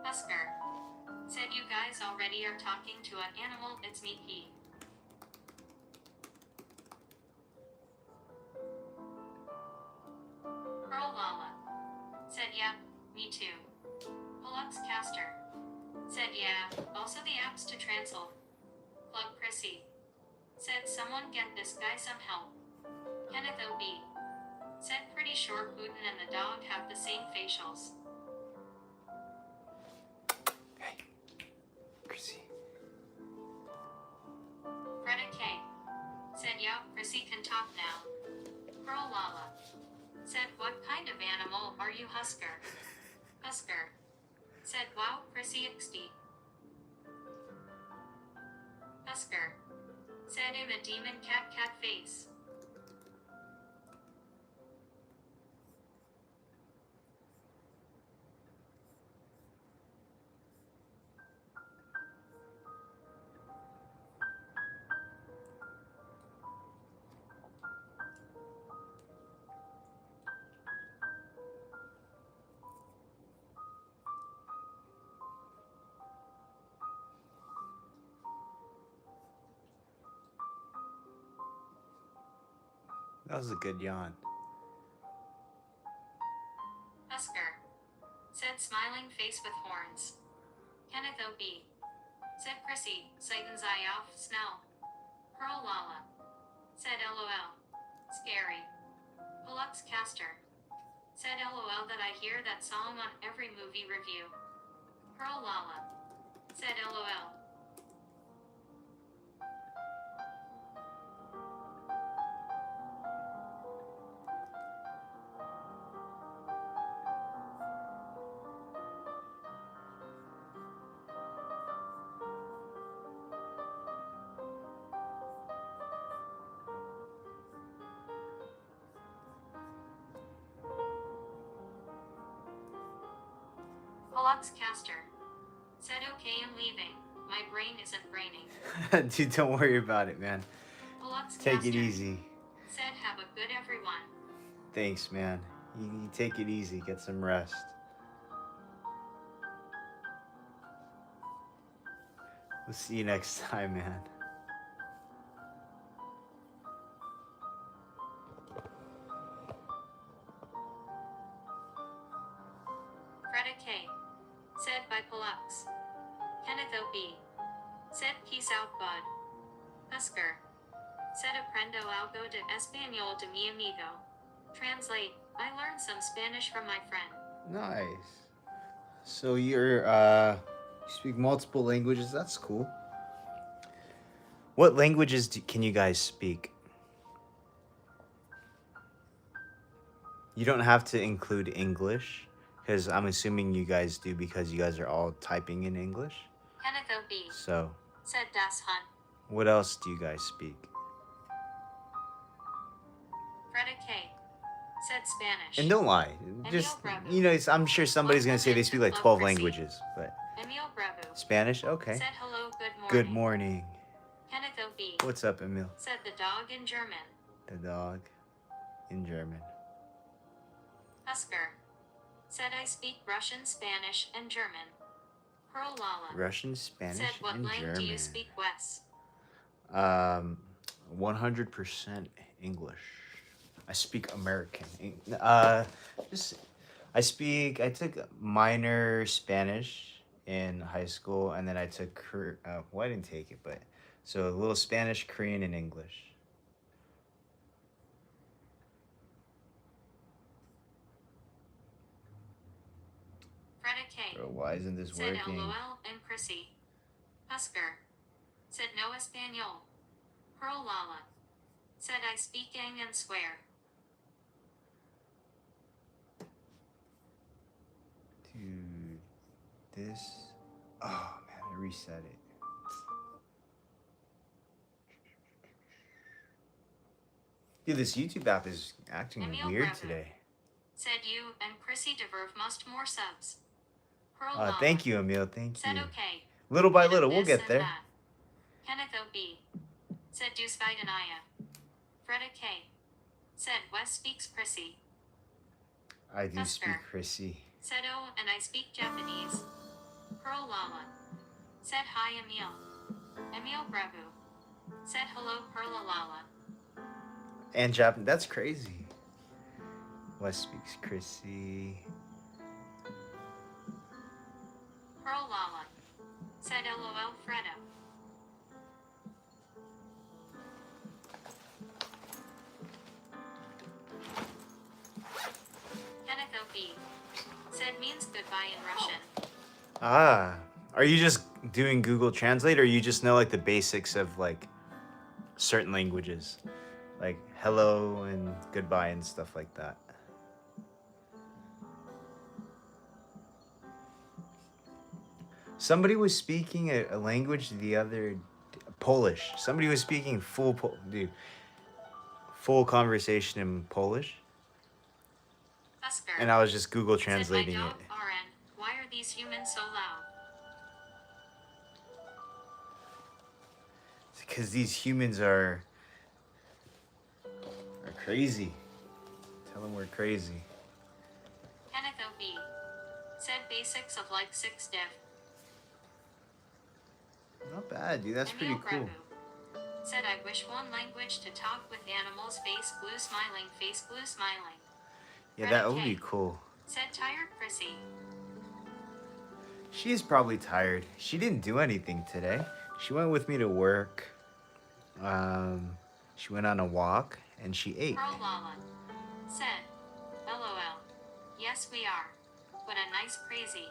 Husker. Said, you guys already are talking to an animal, it's me P. Pearl Lala. Said, yeah, me too. Flux Caster. Said, yeah, also the apps to translate. Club Chrissy. Said, someone get this guy some help. Kenneth O.B. Said, pretty sure Putin and the dog have the same facials. Hey, Chrissy. Greta K. Said, yeah, Chrissy can talk now. Pearl Lala. Said, what kind of animal are you, Husker? Husker. Said, wow, Chrissy XD. Husker. Said, I'm a demon cat face. That was a good yawn. Husker. Said, smiling face with horns. Kenneth O.B. Said, Chrissy, Satan's eye off, smell. Pearl Lala. Said, LOL. Scary. Flux Caster. Said, LOL that I hear that song on every movie review. Pearl Lala. Said, LOL. Flux Caster. Said, okay, I'm leaving. My brain isn't braining. Dude, don't worry about it, man. Flux Take Caster. it easy. Said, have a good everyone. Thanks, man. You take it easy. Get some rest. We'll see you next time, man. Greta K. Said by Flux. Kenneth O.B. Said, peace out, bud. Husker. Said aprendo algo de español de mi amigo. Translate, I learned some Spanish from my friend. Nice. So you speak multiple languages. That's cool. What languages can you guys speak? You don't have to include English, because I'm assuming you guys do because you guys are all typing in English. Kenneth B. So, Said Das Hunt. what else do you guys speak? Freda K. Said Spanish. And don't lie. Just, you know, I'm sure somebody's going to say they speak like 12 languages, but Emil Brevu. Spanish? Okay. Said hello, good morning. Good morning. Kenneth O.B. What's up, Emil? Said the dog in German. The dog in German. Husker. Said I speak Russian, Spanish, and German. Pearl Lala. Russian, Spanish, Said what and language do you German. speak, Wes? 100% English. I speak American. I took minor Spanish in high school, and then I took, well, I didn't take it, but, so a little Spanish, Korean, and English. Freda K. Bro, why isn't this Said working? LOL and Chrissy. Husker. Said no Espanol. Pearl Lala. Said I speak ang and swear. Dude, this, oh man, I reset it. Dude, this YouTube app is acting Emil weird Brevu. today. Said you and Chrissy deserve must more subs. Pearl Lala. Thank you, Emil. Thank Said you. okay. Little by Bit of little, we'll this get and there. that. Kenneth O.B. Said do Spidenaya. Freda K. Said Wes speaks Chrissy. I do Husker. speak Chrissy. Said oh, and I speak Japanese. Pearl Lala. Said hi Emil. Emil Brevu. Said hello Pearl Lala. And Japan. That's crazy. Wes speaks Chrissy. Pearl Lala. Said LOL Fredo. Kenneth O.B. Said means goodbye in Russian. Ah. Are you just doing Google Translate, or you just know like the basics of like certain languages? Like hello and goodbye and stuff like that. Somebody was speaking a language the other, Polish. Somebody was speaking full conversation in Polish, Husker. and I was just Google translating Said my it. dog RN. Why are these humans so loud? Because these humans are crazy. Tell them we're crazy. Kenneth O.B. Said basics of like 6 div. Not bad, dude. That's pretty Emil cool. Brevu. Said I wish one language to talk with animals. Face blue smiling. Face blue smiling. Yeah, that would be cool. Said tired Chrissy. She is probably tired. She didn't do anything today. She went with me to work. She went on a walk and she ate. Pearl Lala. Said. LOL. Yes we are. What a nice crazy.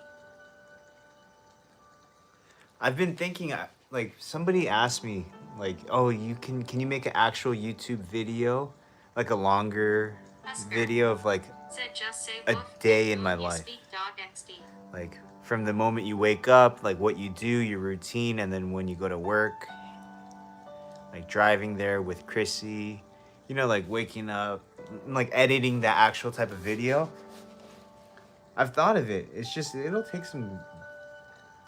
I've been thinking, like, somebody asked me, like, oh, can you make an actual YouTube video, like a longer Husker. video of like Said just say a woof, day in my you life, speak dog XD. like from the moment you wake up, like what you do, your routine, and then when you go to work, like driving there with Chrissy, you know, like waking up, like editing the actual type of video. I've thought of it. It's just, it'll take some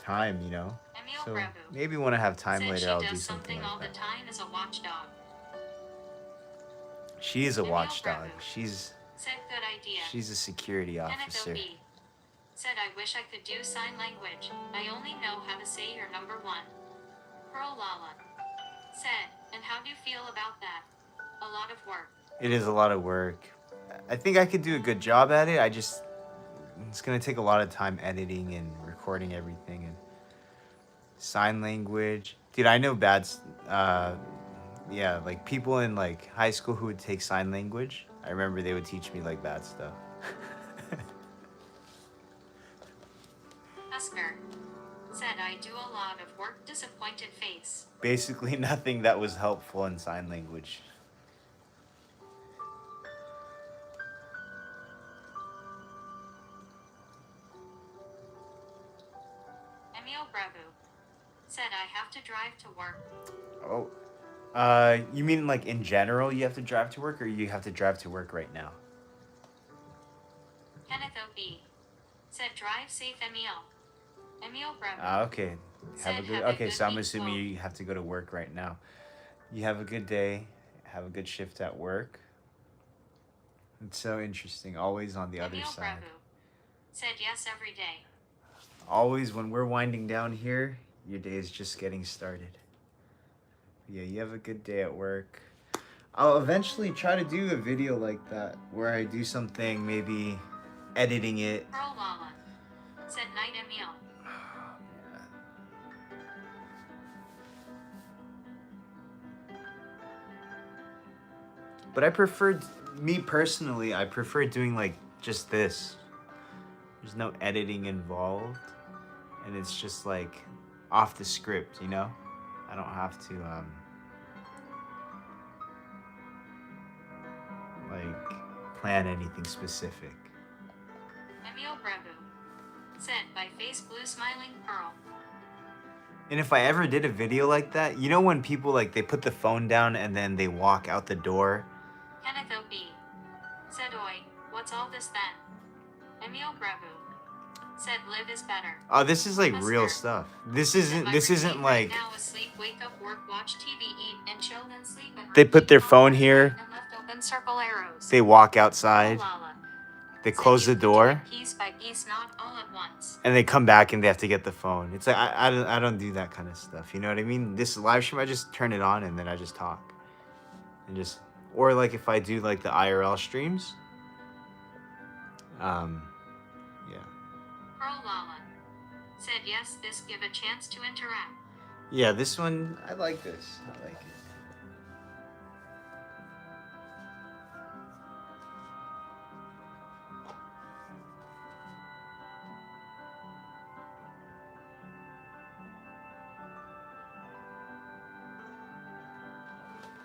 time, you know. Emil So Brevu. maybe when I have time Said later, she I'll does do something all like the that. time as a watchdog. She is a Emil watchdog. Brevu. Said good idea. She's a security Kenneth officer. O.B. Said I wish I could do sign language. I only know how to say your number 1. Pearl Lala. Said, and how do you feel about that? A lot of work. It is a lot of work. I think I could do a good job at it. It's gonna take a lot of time editing and recording everything and sign language. Dude, I know yeah, like people in like high school who would take sign language. I remember they would teach me like that stuff. Husker. Said I do a lot of work, disappointed face. Basically nothing that was helpful in sign language. Emil Brevu. Said I have to drive to work. Oh. You mean like in general you have to drive to work, or you have to drive to work right now? Kenneth O.B. Said drive safe, Emil. Emil Brevu. Okay. Said Have a good. Okay, so I'm assuming you have to go to work right now. You have a good day. Have a good shift at work. It's so interesting. Always on the other Emil side. Brevu. Said yes every day. Always when we're winding down here, your day is just getting started. Yeah, you have a good day at work. I'll eventually try to do a video like that where I do something, maybe editing it. Pearl Lala. Said night, Emil. But I preferred, me personally, I prefer doing like just this. There's no editing involved. And it's just like off the script, you know? I don't have to, like, plan anything specific. Emil Brevu. Said by face blue smiling Pearl. And if I ever did a video like that, you know when people like they put the phone down and then they walk out the door? Kenneth O.B. Said oi, what's all this then? Emil Brevu. Said live is better. Oh, this is like Husker. real stuff. This Said isn't my this isn't routine like right now is sleep, wake up, work, watch TV, eat, and chill, then sleep and they put repeat their all phone night here, and left open circle arrows. they walk outside, Pearl Lala. they Said close you the could do door, it piece by piece, not all at once. and they come back and they have to get the phone. It's like I don't do that kind of stuff. You know what I mean? This live stream, I just turn it on and then I just talk. And just, or like if I do like the IRL streams, yeah. Pearl Lala. Said yes, this give a chance to interact. Yeah, this one, I like this. I like it.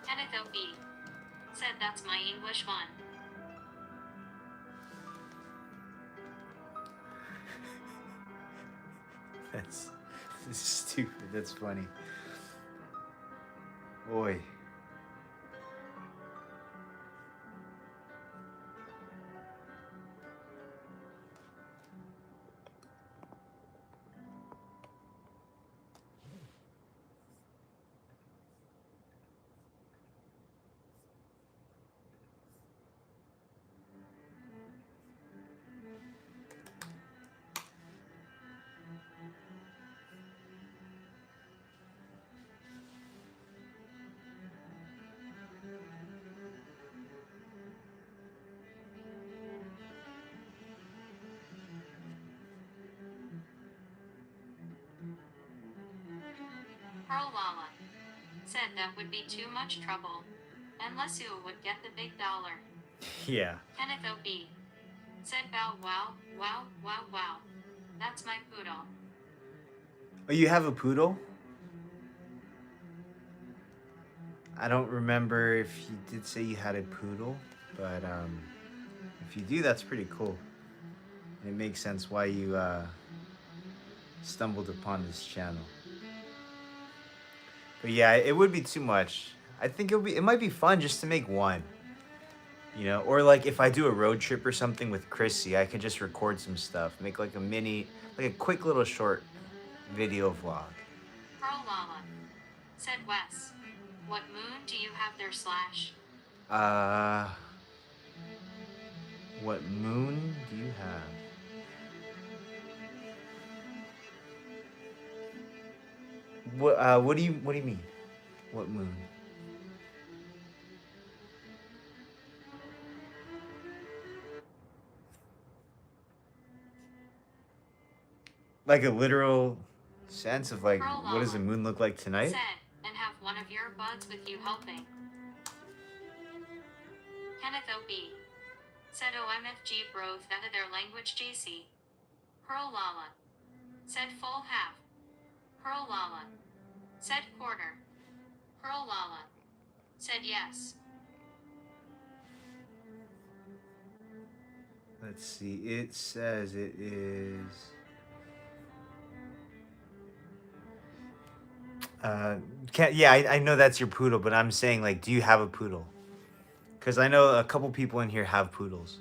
Kenneth O.B. Said that's my English one. That's stupid. That's funny. Boy. Pearl Lala. Said that would be too much trouble. Unless you would get the big dollar. Yeah. Kenneth O.B. Said bow wow, wow, wow, wow. That's my poodle. Oh, you have a poodle? I don't remember if you did say you had a poodle, but if you do, that's pretty cool. And it makes sense why you stumbled upon this channel. But yeah, it would be too much. I think it might be fun just to make one. You know, or like if I do a road trip or something with Chrissy, I can just record some stuff, make like a mini, like a quick little short video vlog. Pearl Lala. Said Wes. What moon do you have there slash? What moon do you have? What do you mean? What moon? Like a literal sense of like, what does the moon look like tonight? Said, and have one one of your buds with you helping. Kenneth O.B. said OMFG bro that their language JC. Pearl Lala said full half. Pearl Lala said quarter. Pearl Lala said yes. Let's see. It says it is. Yeah, I know that's your poodle, but I'm saying, like, do you have a poodle? Because I know a couple people in here have poodles.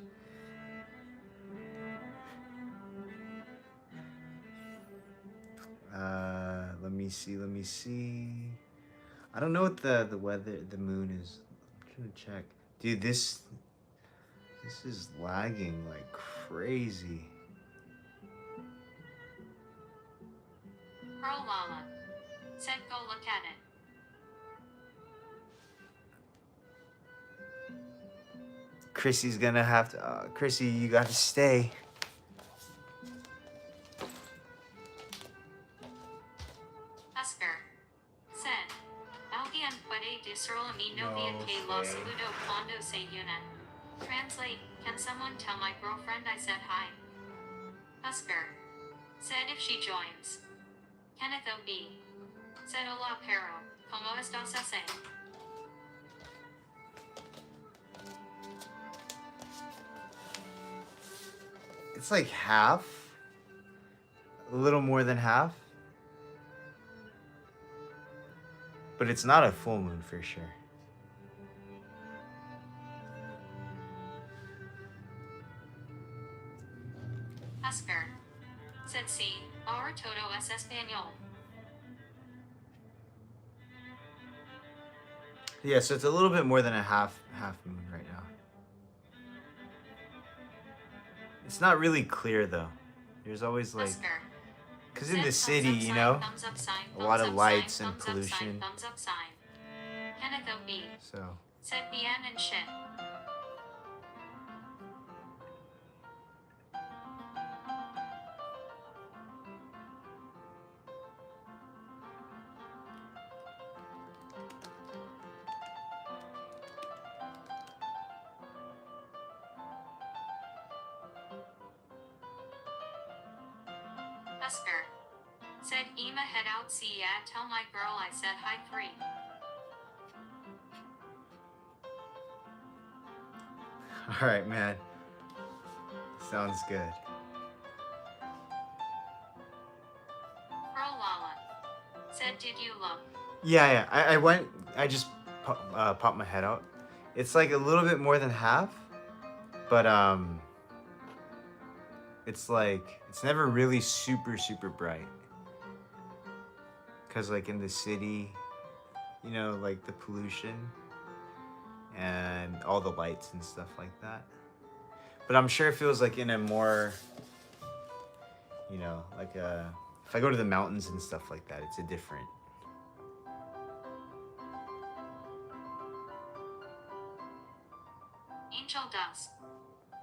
Let me see. Let me see. I don't know what the weather, the moon is. I'm trying to check. Dude, this is lagging like crazy. Pearl Lala said go look at it. Chrissy's gonna have to. Chrissy, you gotta stay. Husker said, Alguien puede decirlo a mi novia que lo saludo cuando se una. Translate, can someone tell my girlfriend I said hi? Husker said if she joins. Kenneth O.B. said hola perro, como estás hace? It's like half. A little more than half. But it's not a full moon for sure. Husker said sí, ahora todo es español. Yeah, so it's a little bit more than a half moon right now. It's not really clear though. There's always like, Husker because in said the city, thumbs up you sign, know, thumbs up sign, a lot thumbs of up lights sign, and thumbs up sign, pollution. thumbs up sign. Kenneth O.B. So said bien and shit. Husker said Ema head out see ya tell my girl I said hi 3. all right, man. Sounds good. Pearl Lala said did you look? Yeah. I went. I just popped my head out. It's like a little bit more than half, but it's like it's never really super bright. Cause like in the city, you know, like the pollution and all the lights and stuff like that. But I'm sure it feels like in a more, you know, like if I go to the mountains and stuff like that, it's a different. Angel Dust.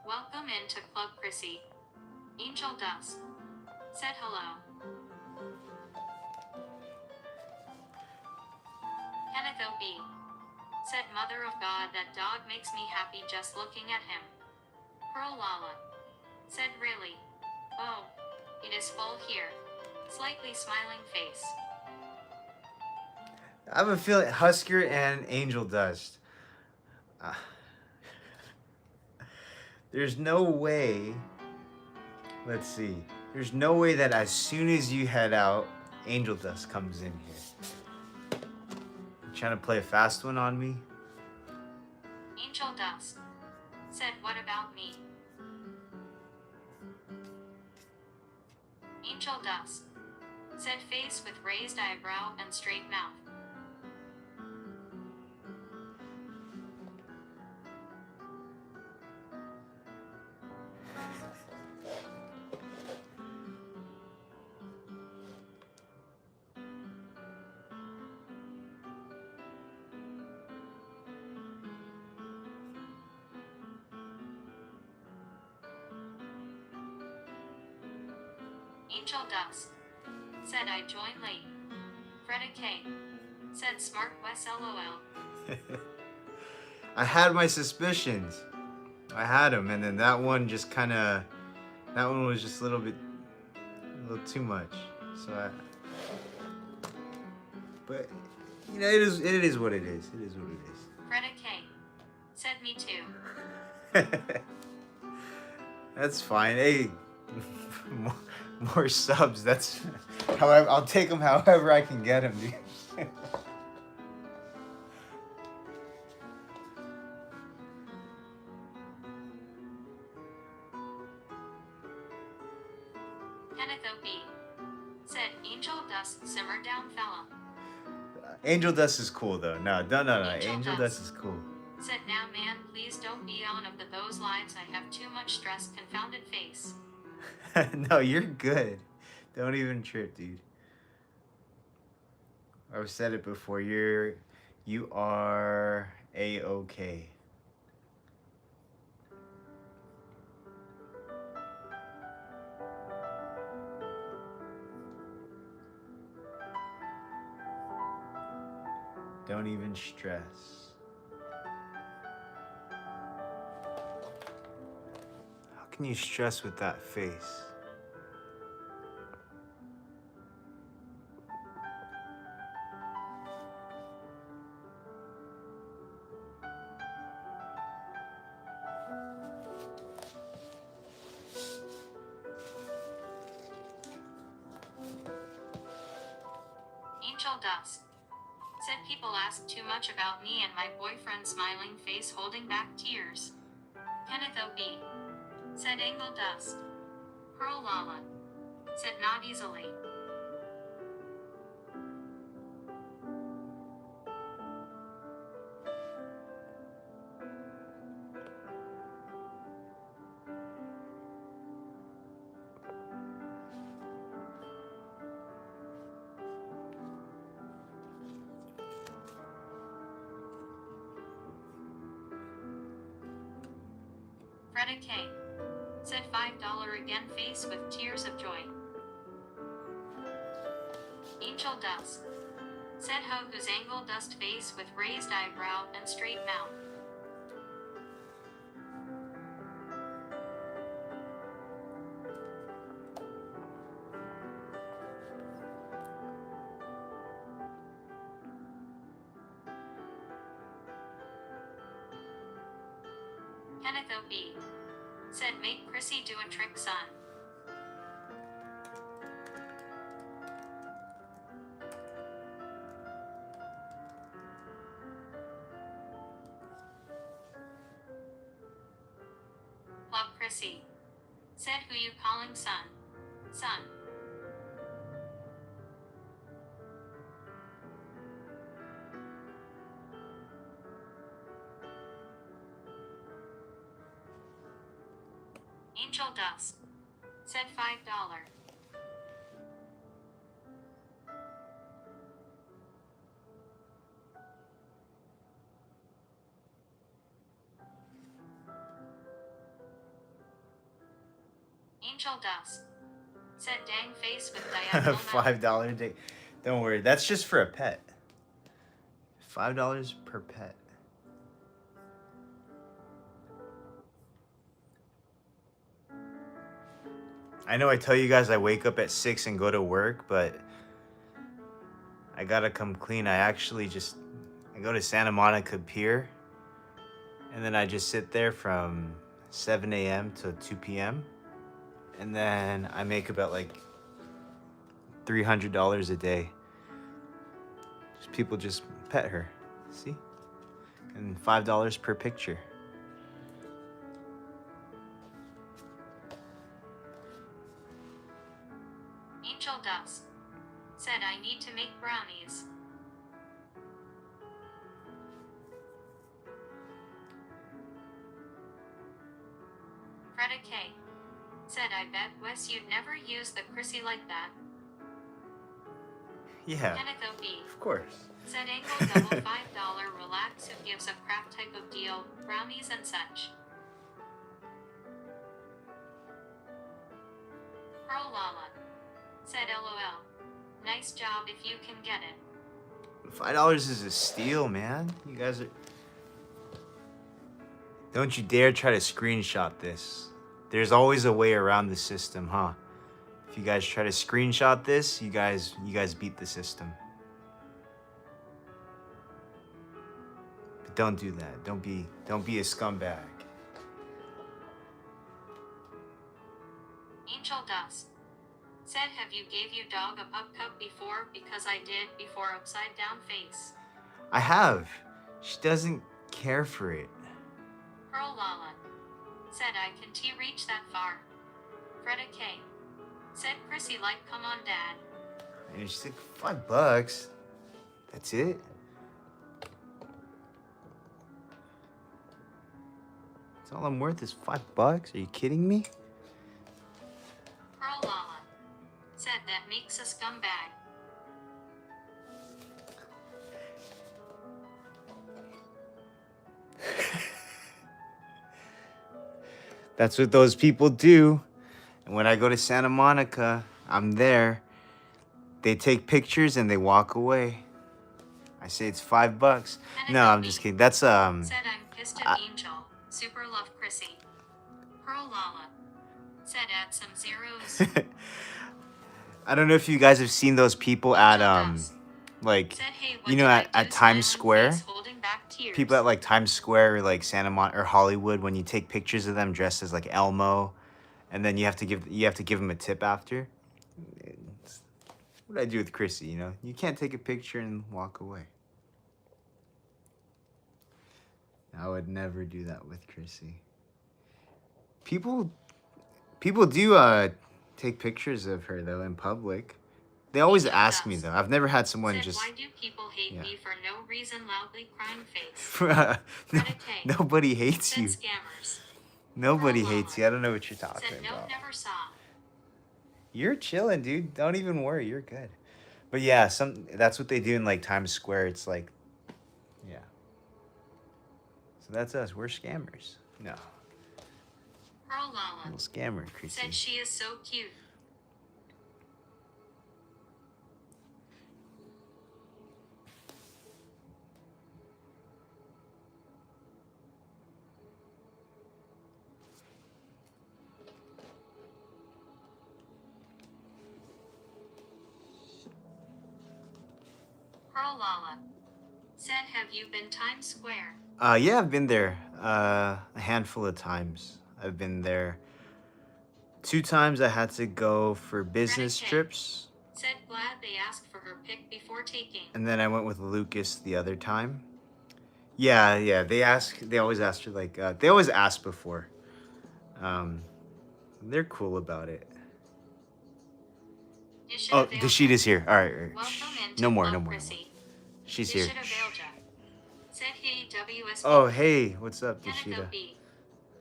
Welcome into Club Chrissy. Angel Dust said hello. Kenneth O.B. said mother of God that dog makes me happy just looking at him. Pearl Lala said really? Oh, it is full here. Slightly smiling face. I have a feeling Husker and Angel Dust. There's no way. Let's see. There's no way that as soon as you head out, Angel Dust comes in here. You trying to play a fast one on me? Angel Dust said what about me? Angel Dust said face with raised eyebrow and straight mouth. Angel Dust said I joined late. Freda K Said Smart Wes LOL. I had my suspicions. I had them, and then that one just kind of, that one was just a little too much. So but you know, it is what it is. It is what it Freda K. Said me too. is. That's fine. Hey, more subs. That's however I'll take them however I can get them, dude. Kenneth O.B. Said Angel Dust simmer down fella. Angel Dust is cool though. No. Angel Angel Dust is cool. Said now man, please don't be on of those lives. I have too much stress, confounded face. No, you're good. Don't even trip, dude. I've said it before. You are A-okay. Don't even stress. How can you stress with that face? Angel Dust. Said people ask too much about me and my boyfriend smiling face holding back tears. Kenneth O.B. Said Angel Dust. Pearl Lala. Said not easily. Freda K. Said $5 again face with tears of joy. Angel Dust. Said ho whose Angel Dust face with raised eyebrow and straight mouth. Kenneth O.B. Said make Chrissy do a trick, son. Love Chrissy. Said who you calling son? Son. Angel Dust. Said $5. Angel Dust. Said dang face with diagonal mouth. $5 day. Don't worry, that's just for a pet. $5 per pet. I know I tell you guys I wake up at 6 and go to work, but I gotta come clean. I go to Santa Monica Pier, and then I just sit there from 7 a.m. to 2 p.m. And then I make about like $300 a day. People just pet her, see? And $5 per picture. Angel Dust. Said I need to make brownies. Freda K. Said I bet Wes you'd never use the Chrissy like that. Yeah, Kenneth O.B. of course. Said Angle double $5 relax who gives a crap type of deal, brownies and such. Pearl Lala. Said LOL. Nice job if you can get it. $5 is a steal, man. You guys are... Don't you dare try to screenshot this. There's always a way around the system, huh? If you guys try to screenshot this, you guys beat the system. But don't do that. Don't be a scumbag. Angel Dust said, have you gave you dog a pup cup before? Because I did before upside down face. I have. She doesn't care for it. Pearl Lala said, I can reach that far. Freda K said, Chrissy like, come on dad. And she's like, $5. That's it? That's all I'm worth is $5? Are you kidding me? Pearl Lala said, that makes a scumbag. That's what those people do. And when I go to Santa Monica, I'm there. They take pictures and they walk away. I say it's $5. No, I'm just kidding. That's said, I'm pissed at Angel. Super love Chrissy. Pearl Lala said, add some zeros. I don't know if you guys have seen those people at like, said, hey, you know, at Times Square. People at like Times Square or like Santa Monica or Hollywood, when you take pictures of them dressed as like Elmo, and then you have to give them a tip after. It's what I do with Chrissy, you know. You can't take a picture and walk away. I would never do that with Chrissy. People do take pictures of her though in public. They always ask me though. I've never had someone said, just. why do people hate me for no reason? Loudly crying face. Nobody hates said you. Scammers. Nobody Pearl hates Lala you. I don't know what you're talking said, about. no, never saw. You're chilling, dude. Don't even worry. You're good. But yeah, that's what they do in like Times Square. It's like, yeah. So that's us. We're scammers. No. Pearl Lala Little scammer, Chrissy. said, she is so cute. Pearl Lala said, have you been Times Square? Yeah, I've been there a handful of times. I've been there 2 times. I had to go for business trips. Said, glad they asked for her pic before taking. And then I went with Lucas the other time. Yeah. They always ask her like. They always ask before. They're cool about it. Oh, Dashita's here. All right. No more. She's here. Said, hey, WSB. Oh, hey, what's up, Dashita?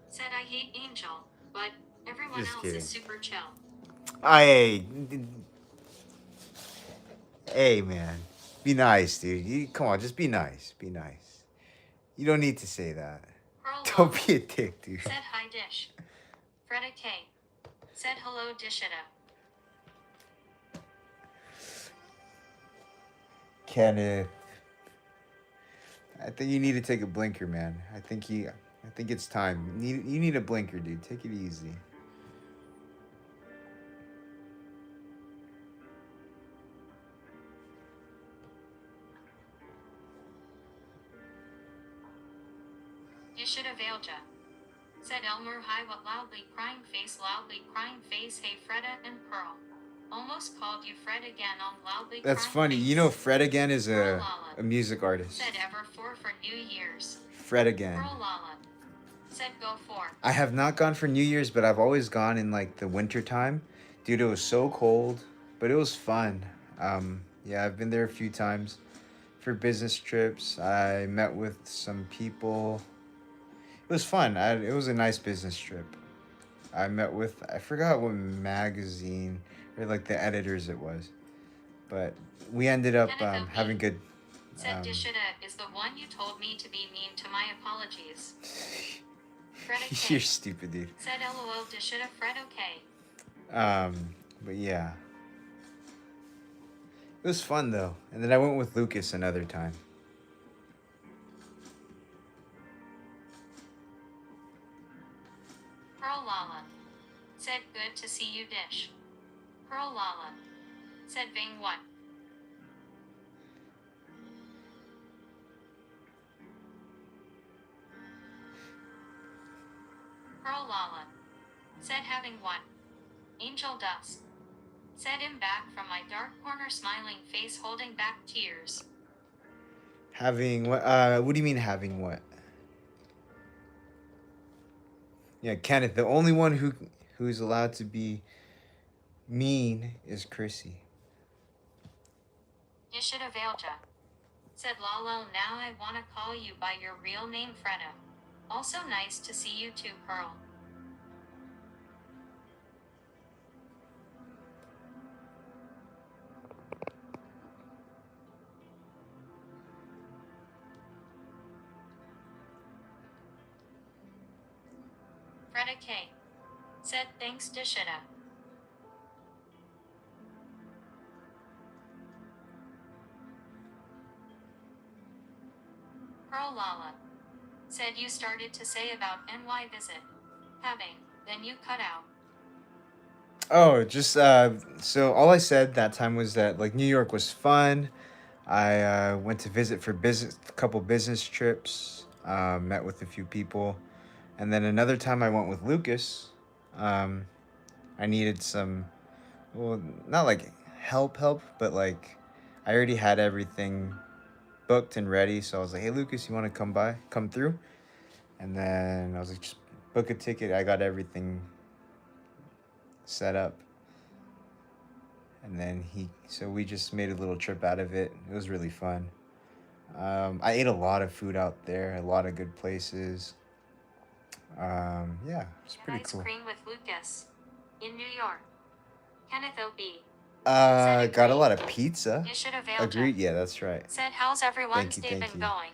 Said, I hate Angel, but everyone Just else kidding. is super chill. Hey, man. Be nice, dude. Come on, just be nice. Be nice. You don't need to say that. Pearl Don't Lala be a dick, dude. said, hi, Dish. Freda K said, hello, Dishita. Kenneth. I think you need to take a blinker, man. I think it's time. You need a blinker, dude. Take it easy. Dishita Vailja said, Elmer, hi, what loudly crying face, hey, Freda and Pearl. Almost called you Fred again on loudly That's crying funny. face. You know, Fred Again is Pearl a Lala music artist. said, ever for New Year's. Fred Again. Pearl Lala said, go for. I have not gone for New Year's, but I've always gone in like the winter time. Dude, it was so cold, but it was fun. Yeah, I've been there a few times for business trips. I met with some people. It was fun. It was a nice business trip. I met with, I forgot what magazine or like the editors it was, but we ended up having good. Said Dishita is the one you told me to be mean to. My apologies. Freda You're K stupid, dude. said, LOL, Dishita, Fred, okay. But yeah. It was fun though. And then I went with Lucas another time. Pearl Lala. Said good to see you dish. Pearl Lala. Said Ving what? Pearl Lala. Said having what? Angel dust. Said him back from my dark corner smiling face holding back tears. Having what? What do you mean having what? Yeah, Kenneth. The only one who's allowed to be mean is Chrissy. You should have Ailja. Said Lalo, now I wanna call you by your real name Freda. Also nice to see you too, Pearl. Freda K. Said thanks to Shida. Pearl Lala. Said you started to say about NY visit. Having, then you cut out. Oh, just so all I said that time was that like New York was fun. I went to visit for business, a couple business trips. Met with a few people, and then another time I went with Lucas. Um, I needed some, well, not like help, but like I already had everything booked and ready. So I was like, "Hey, Lucas, you want to come through?" And then I was like, "Just book a ticket." I got everything set up. And then so we just made a little trip out of it. It was really fun. I ate a lot of food out there, a lot of good places. Yeah, it's pretty Ice cool. cream with Lucas. In New York. Kenneth O.B. Got a lot of pizza. You should have Ailja. Agreed. Yeah, that's right. Said how's everyone's Thank you, day thank been you. going?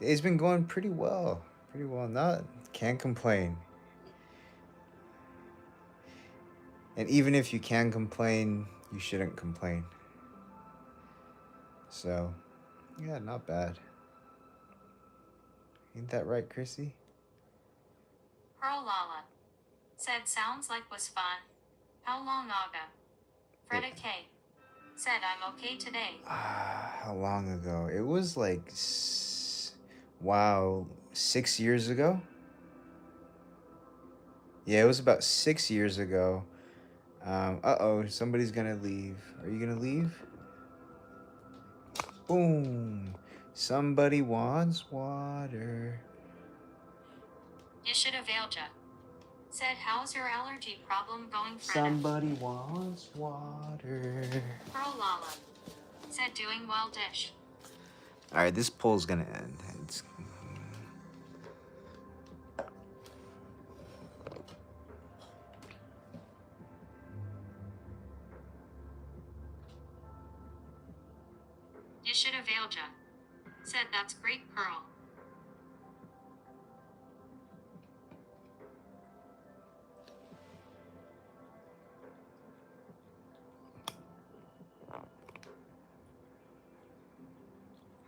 It's been going pretty well. Pretty well. Can't complain. And even if you can complain, you shouldn't complain. So, yeah, not bad. Ain't that right, Chrissy? Pearl Lala. Said sounds like was fun. How long Aga? Freda K. Said I'm okay today. How long ago? It was like, wow, 6 years ago? Yeah, it was about 6 years ago. Uh-oh, somebody's gonna leave. Are you gonna leave? Boom. Somebody wants water. You should have Ailja. Said how's your allergy problem going, Freda? Somebody wants water. Pearl Lala. Said doing well dish. Alright, this poll's gonna end. You should have Ailja. Said that's great, Pearl.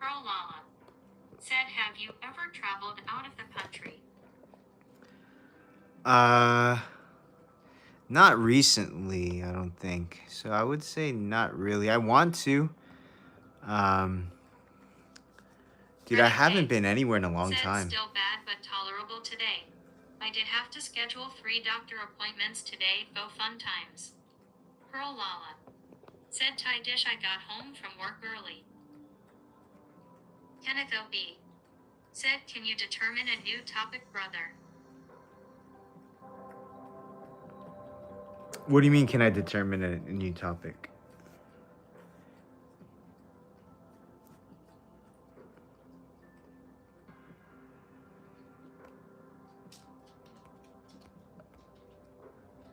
Pearl Lala. Said have you ever traveled out of the country? Not recently, I don't think. So I would say not really. I want to. Dude, I haven't been anywhere in a long time. Still bad but tolerable today. I did have to schedule 3 doctor appointments today, though fun times. Pearl Lala. Said Thai dish I got home from work early. Kenneth O.B. Said can you determine a new topic, brother? What do you mean, can I determine a new topic?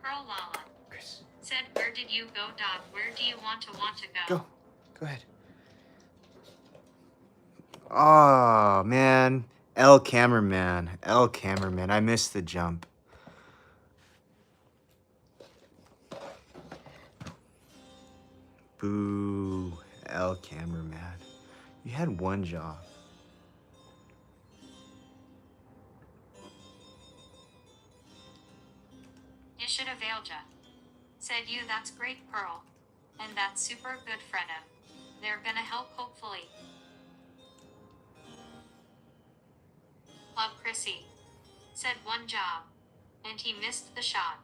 Pearl Lala. Chris. Said where did you go, dog? Where do you want to go? Go ahead. Oh, man. El Cameraman. I missed the jump. Boo. L cameraman. You had one job. Ishita Vailja. Said you that's great Pearl. And that's super good Freda. They're gonna help hopefully. Club Chrissy. Said one job. And he missed the shot.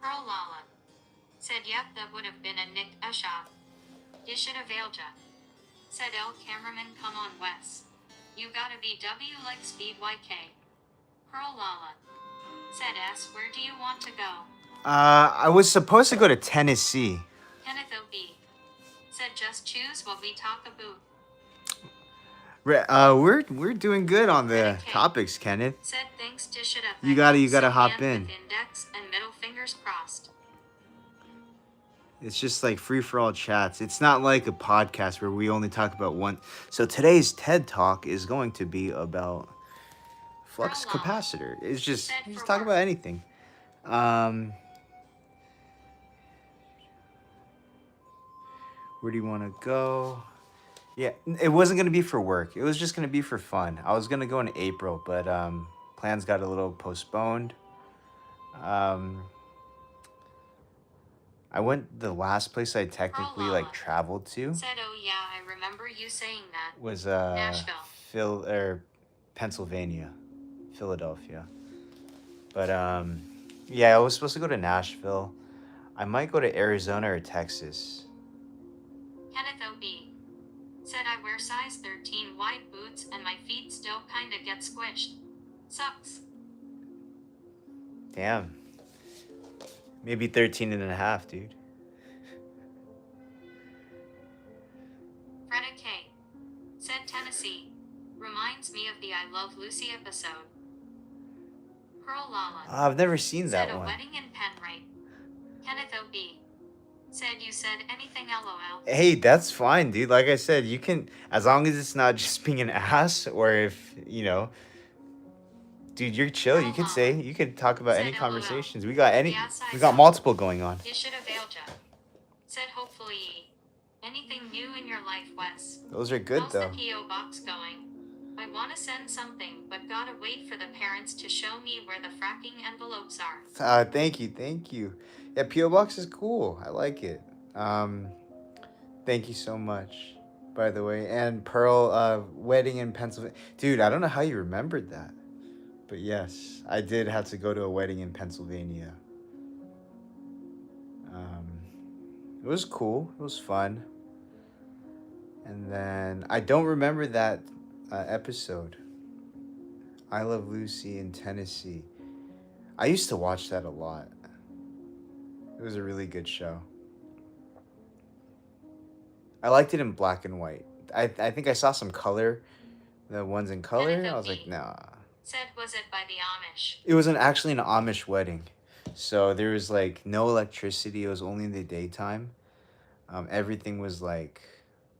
Pearl Lala. Said yep that would have been a nick a shot. Ishita Vailja. Said L cameraman come on Wes. You gotta be W like speed YK. Pearl Lala. Said S where do you want to go? I was supposed to go to Tennessee. Kenneth OB. Said just choose what we talk about. We're doing good on the Okay. topics, Kenneth. Said thanks to Shida. You gotta hop in. With index and middle fingers crossed. It's just like free for all chats. It's not like a podcast where we only talk about one. So today's TED Talk is going to be about flux Pearl Lala. capacitor. It's just Said we just for talk work. about anything. Where do you want to go? Yeah, it wasn't gonna be for work. It was just gonna be for fun. I was gonna go in April, but plans got a little postponed. I went the last place I technically Lala. like traveled to Said oh yeah I remember you saying that. was Nashville. Pennsylvania, Philadelphia. But yeah, I was supposed to go to Nashville. I might go to Arizona or Texas. Kenneth OB. Said I wear size 13 wide boots and my feet still kinda get squished. Sucks. Damn. Maybe 13 and a half, dude. Freda K. Said Tennessee. Reminds me of the I Love Lucy episode. Pearl Lala. I've never seen Said that a one. wedding in Penrite. Kenneth OB. Said you said anything LOL. Hey, that's fine, dude. Like I said, you can, as long as it's not just being an ass, or if, dude, you're chill. You could say, you could talk about Said any LOL. conversations. We got Yes, I we got saw. multiple going on. Ishita Vailja. Said hopefully. Anything new in your life, Wes? Those are good How's though. the P.O. box going? I wanna send something, but gotta wait for the parents to show me where the fracking envelopes are. Thank you. Yeah, PO Box is cool. I like it. Thank you so much, by the way. And Pearl, wedding in Pennsylvania. Dude, I don't know how you remembered that. But yes, I did have to go to a wedding in Pennsylvania. It was cool. It was fun. And then I don't remember that episode. I Love Lucy in Tennessee. I used to watch that a lot. It was a really good show. I liked it in black and white. I think I saw some color, the ones in color. I was like, nah. Said was it by the Amish? It was actually an Amish wedding. So there was like no electricity. It was only in the daytime. Everything was like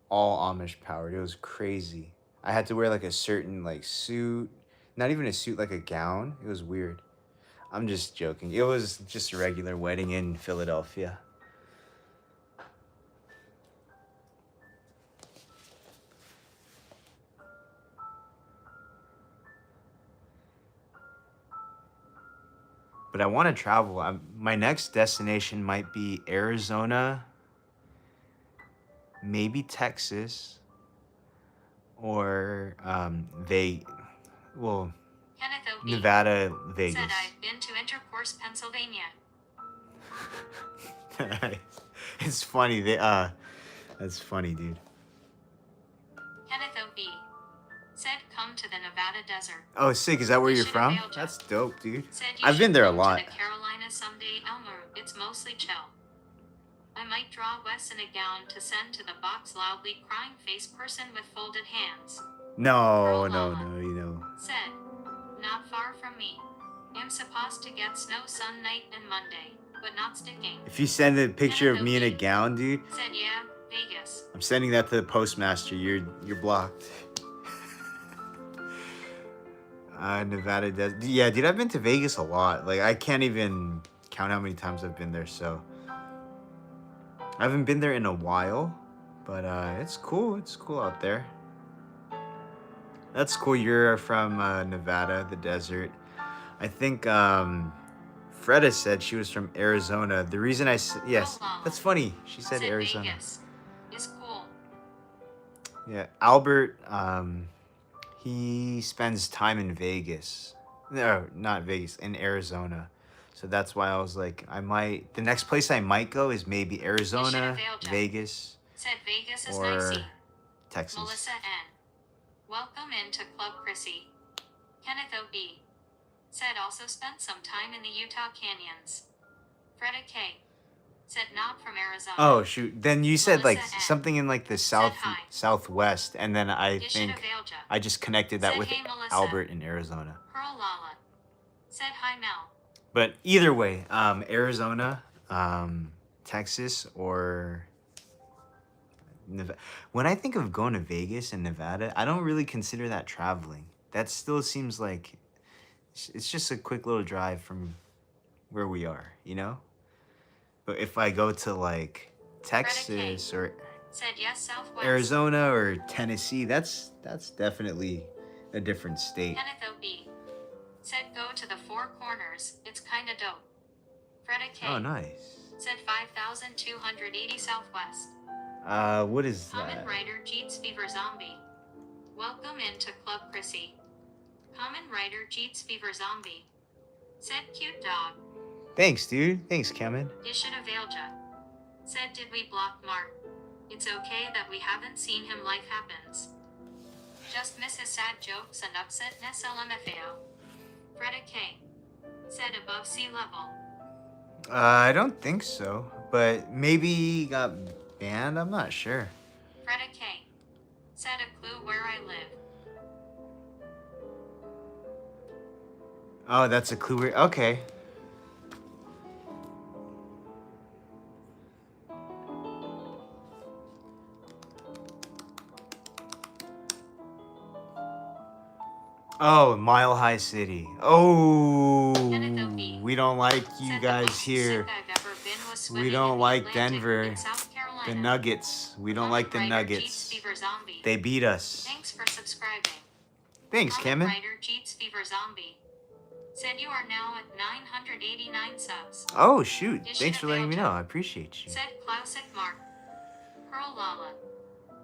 all Amish powered. It was crazy. I had to wear like a certain like suit. Not even a suit, like a gown. It was weird. I'm just joking. It was just a regular wedding in Philadelphia. But I want to travel. My next destination might be Arizona, maybe Texas, or Kenneth O.B. Nevada, Vegas. Said I've been to Intercourse, Pennsylvania. It's funny. That's funny, dude. Kenneth O.B. Said come to the Nevada desert. Oh, sick. Is that where you're Ishita from? Vailja. That's dope, dude. Said you I've been should there a come lot. To the Carolinas someday, Elmer. It's mostly chill. I might draw Wes in a gown to send to the box loudly crying face person with folded hands. No, Mama. you know. Said, not far from me. Am supposed to get snow sun night and Monday. but not sticking. If you send a picture of Kenneth me in a O'Keefe gown, dude, said, yeah, Vegas. I'm sending that to the postmaster. You're blocked. Nevada does. Yeah, dude, I've been to Vegas a lot. Like, I can't even count how many times I've been there. So I haven't been there in a while, but it's cool. It's cool out there. That's cool. You're from Nevada, the desert. I think Freda said she was from Arizona. The reason yes, that's funny. She said Arizona. Vegas is cool. Yeah, Albert. He spends time in Vegas. No, not Vegas, in Arizona. So that's why I was like, the next place I might go is maybe Arizona, Vegas, said Vegas is or nicey. Texas. Melissa N. Welcome into Club Chrissy. Kenneth O.B. said also spent some time in the Utah canyons. Freda K. said not from Arizona. Oh shoot! Then you said Melissa like N. something in like the southwest, and then I think I just connected that said, with hey, Melissa. Albert in Arizona. Pearl Lala said hi Mel. But either way, Arizona, Texas, or Nevada. When I think of going to Vegas and Nevada, I don't really consider that traveling. That still seems like it's just a quick little drive from where we are, you know? But if I go to like Texas or said yes, Southwest. Arizona or Tennessee, that's definitely a different state. Kenneth O.B. said go to the Four Corners, it's kinda dope. Freda K. Oh, nice. said 5,280 Southwest. What is Common that? writer Jeets Fever Zombie. Welcome into Club Chrissy. Common writer Jeets Fever Zombie said cute dog. Thanks, dude. Thanks, Kemen. Ishita Vailja said did we block Mark? It's okay that we haven't seen him, life happens. Just miss his sad jokes and upsetness LMFAO. Freda K. said above sea level. I don't think so, but maybe he got banned. I'm not sure. Freda K. said a clue where I live. Oh, that's a clue. Okay. Oh, Mile High City. Oh, we don't like you guys here. We don't like Denver. The Nuggets. We don't like the Nuggets. They beat us. Thanks for subscribing. Thanks, Kemen. Writer Jeets Fever Zombie said you are now at 989 subs. Oh, shoot. Thanks for letting me know. I appreciate you. Said Classic Mark. Pearl Lala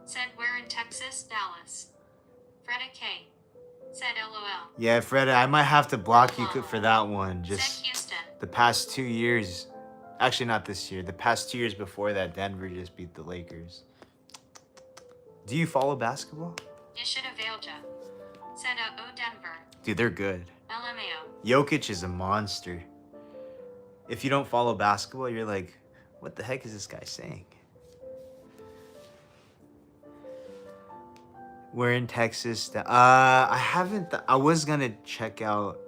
said we're in Texas, Dallas. Freda K. said LOL. Yeah, Freda, I might have to block you for that one. Said Just Houston. the past 2 years. Actually, not this year. The past 2 years before that, Denver just beat the Lakers. Do you follow basketball? Ishita Vailja said O Denver. Dude, they're good. LMAO. Jokic is a monster. If you don't follow basketball, you're like, what the heck is this guy saying? We're in Texas. I haven't. I was gonna check out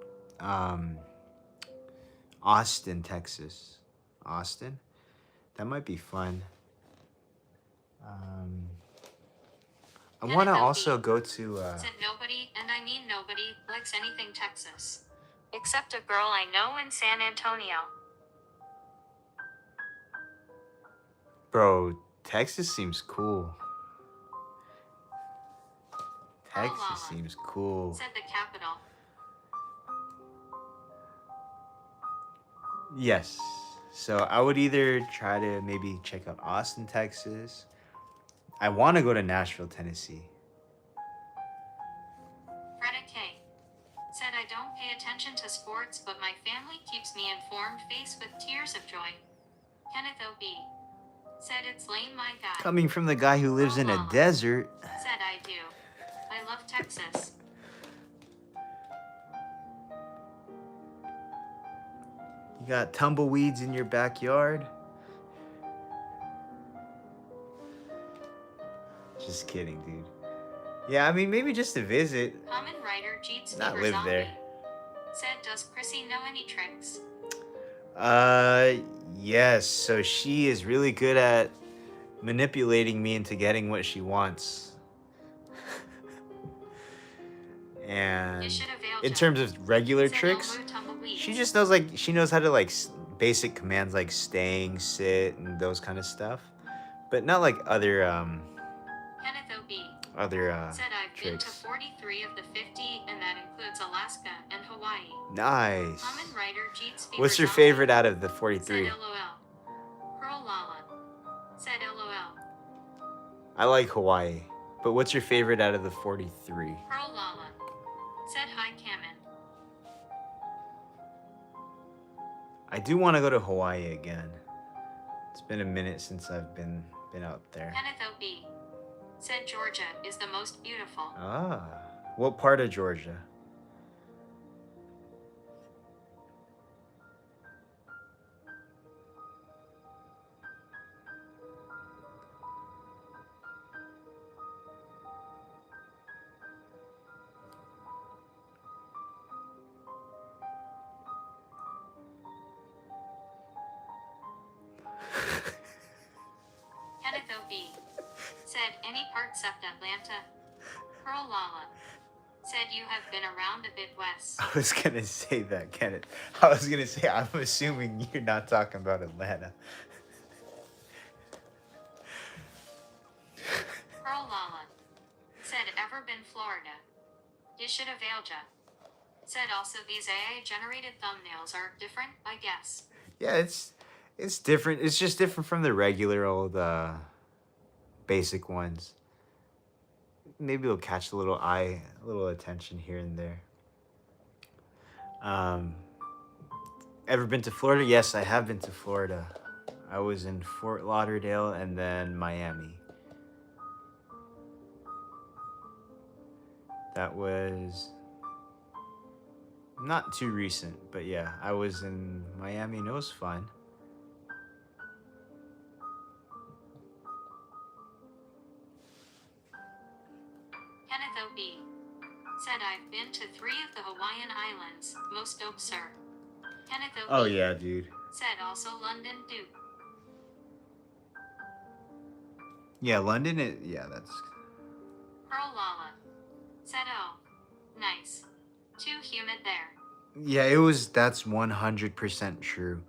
Austin, Texas. Austin? That might be fun. I want to also go to... Said nobody, and I mean nobody, likes anything Texas. Except a girl I know in San Antonio. Bro, Texas seems cool. Texas seems cool. Said the capital. Yes. So I would either try to maybe check out Austin, Texas. I want to go to Nashville, Tennessee. Freda K. said I don't pay attention to sports, but my family keeps me informed, faced with tears of joy. Kenneth O.B. said it's lame, my guy. Coming from the guy who lives in a desert. Said I do. I love Texas. You got tumbleweeds in your backyard? Just kidding, dude. Yeah, I mean, maybe just to visit. Common writer Jeets Not Fever live Zombie there. said, does Chrissy know any tricks? Yes. So she is really good at manipulating me into getting what she wants. And You should avail in ya. terms of regular Said tricks, Elmo Tumbleweed. she just knows like she knows how to like basic commands like staying, sit, and those kind of stuff, but not like Kenneth O.B. other Said I've been to tricks. 43 of the 50, and that includes Alaska and Hawaii. Nice. Common writer Jeets Fever What's your Zombie. favorite out of the Said 43? LOL. Pearl Lala. Said LOL. I like Hawaii, but what's your favorite out of the 43? Pearl Lala. Said hi Kamen. I do want to go to Hawaii again. It's been a minute since I've been out there. Kenneth O.B. Said Georgia is the most beautiful. Ah, what part of Georgia? Kenneth O.B. Said any part except Atlanta. Pearl Lala. Said you have been around a bit west. I was gonna say that, Kenneth. I was gonna say I'm assuming you're not talking about Atlanta. Pearl Lala. Said ever been Florida. You should avail ya. Said also these AI generated thumbnails are different, I guess. Yeah, it's different. It's just different from the regular old basic ones. Maybe it'll catch a little attention here and there. Ever been to Florida? Yes, I have been to Florida. I was in Fort Lauderdale and then Miami. That was not too recent, but yeah, I was in Miami and it was fun. Kenneth O.B. Said I've been to 3 of the Hawaiian Islands. Most dope, sir. Kenneth O.B. Oh yeah, dude. Said also London, Duke. Yeah, London. That's. Pearl Lala. Said oh. Nice. Too humid there. Yeah, that's 100% true.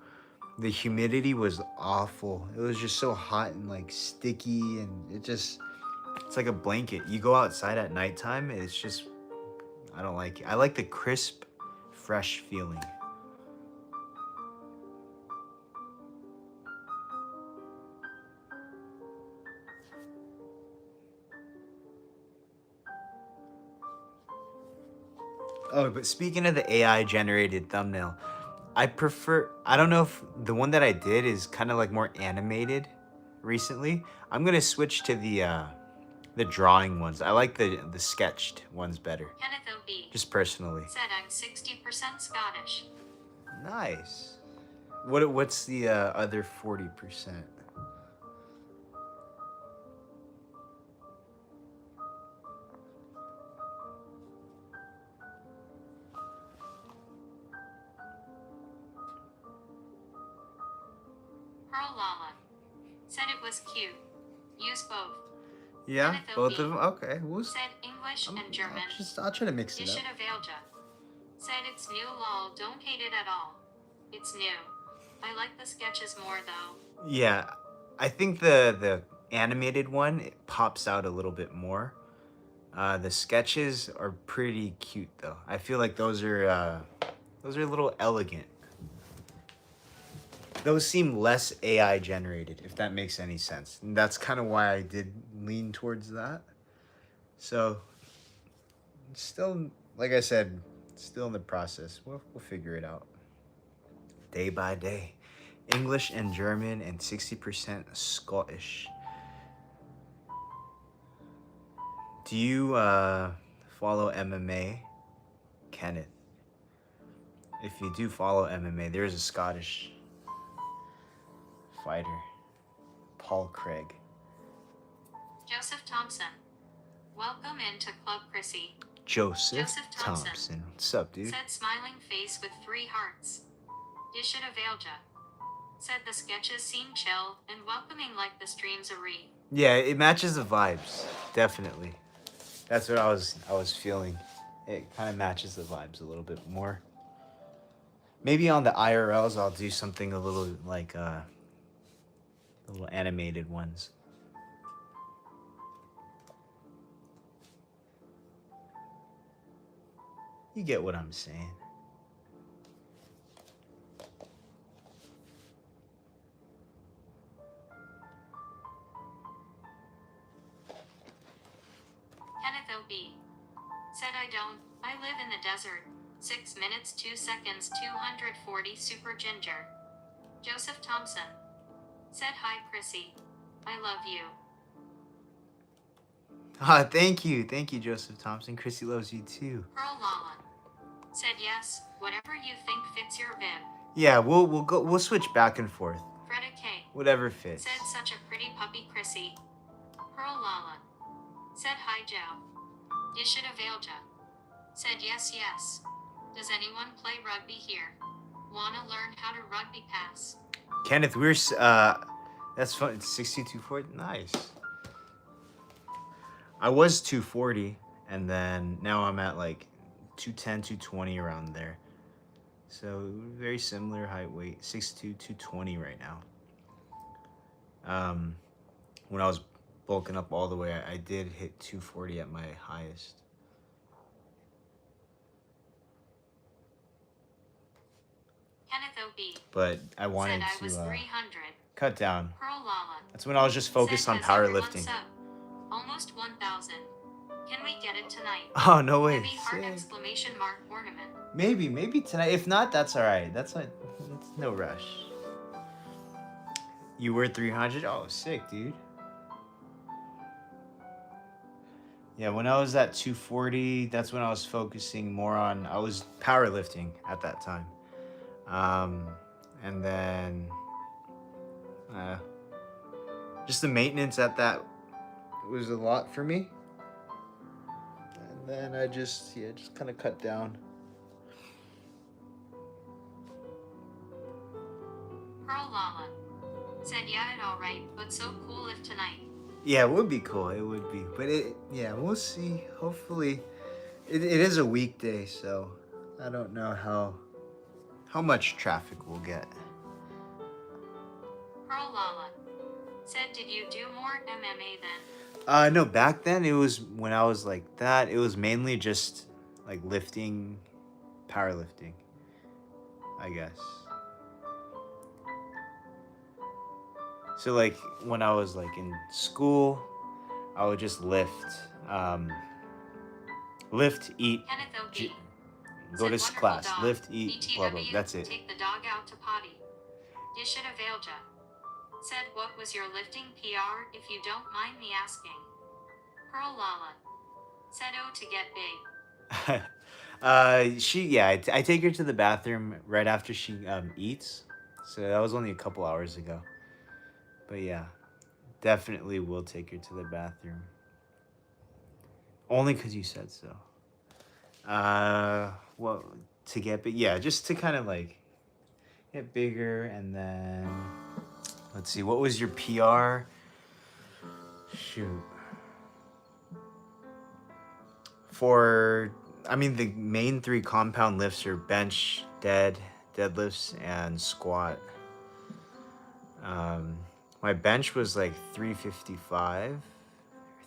The humidity was awful. It was just so hot and like sticky and it's like a blanket. You go outside at nighttime, it's just, I don't like it. I like the crisp, fresh feeling. Oh, but speaking of the AI generated thumbnail, I don't know if the one that I did is kind of like more animated recently. I'm going to switch to the drawing ones. I like the sketched ones better. Kenneth O.B. Just personally. Said I'm 60% Scottish. Nice. What's the other 40%? Pearl Lala. Said it was cute. Use both. Yeah, Kenneth both O.B. of them. Okay, Said English and German. I'll try to mix You it up. should avail ya. Said it's new lol, don't hate it at all. It's new. I like the sketches more though. Yeah, I think the animated one it pops out a little bit more. The sketches are pretty cute though. I feel like those are a little elegant. Those seem less AI generated, if that makes any sense. And that's kind of why I did lean towards that. So, still, like I said, still in the process. We'll figure it out. Day by day. English and German and 60% Scottish. Do you follow MMA? Kenneth. If you do follow MMA, there's a Scottish fighter, Paul Craig. Joseph Thompson. Welcome into Club Chrissy. Joseph Thompson. Thompson. What's up, dude? Said smiling face with 3 hearts. Dishita Valja. Said the sketches seem chill and welcoming like the stream's a read. Yeah, it matches the vibes, definitely. That's what I was feeling. It kind of matches the vibes a little bit more. Maybe on the IRLs I'll do something a little like little animated ones. You get what I'm saying. Kenneth O.B. Said I don't. I live in the desert. 6 minutes 2 seconds 240 Super Ginger. Joseph Thompson. Said hi Chrissy. I love you. Ah, thank you, Joseph Thompson. Chrissy loves you too. Pearl Lala. Said yes, whatever you think fits your vibe. Yeah, we'll switch back and forth. Freda K. Whatever fits. Said such a pretty puppy Chrissy. Pearl Lala. Said hi Joe. Dishita Valja. Said yes. Does anyone play rugby here? Wanna learn how to rugby pass? Kenneth, that's fun. It's 6240. Nice. I was 240, and then now I'm at like 210, 220 around there. So very similar height, weight, 6'2", 220 right now. When I was bulking up all the way, I did hit 240 at my highest. Kenneth O.B. But I wanted said I was to 300. cut down. Pearl Lala. That's when I was just focused said, on "Has everyone powerlifting. sub? Almost 1,000. Can we get it tonight? Oh, no way. Heavy heart Sick. exclamation mark ornament. Maybe tonight. If not, that's all right. That's no rush. You were 300? Oh, sick, dude. Yeah, when I was at 240, that's when I was focusing more on, I was powerlifting at that time. And then just the maintenance at that was a lot for me. And then I just kind of cut down. Pearl Lala. Said yeah, it alright, but so cool if tonight. Yeah, it would be cool. It would be. But we'll see. Hopefully, it is a weekday, so I don't know how much traffic we'll get. Pearl Lala. Said did you do more MMA then? No, back then it was when I was like that, it was mainly just like lifting, powerlifting, I guess. So like when I was like in school, I would just lift, eat, Kenneth O.B. go to Said, class, "Wonderful dog. lift, eat, BTW, blah, blah. That's it. Take the dog out to potty. Dishita Valja. Said what was your lifting PR if you don't mind me asking? Pearl Lala. Said oh to get big. I take her to the bathroom right after she eats. So that was only a couple hours ago. But yeah, definitely will take her to the bathroom. Only because you said so. Well, to get big, yeah, just to kind of like get bigger, and then let's see, what was your PR? Shoot. The main 3 compound lifts are bench, deadlifts, and squat. My bench was like 355,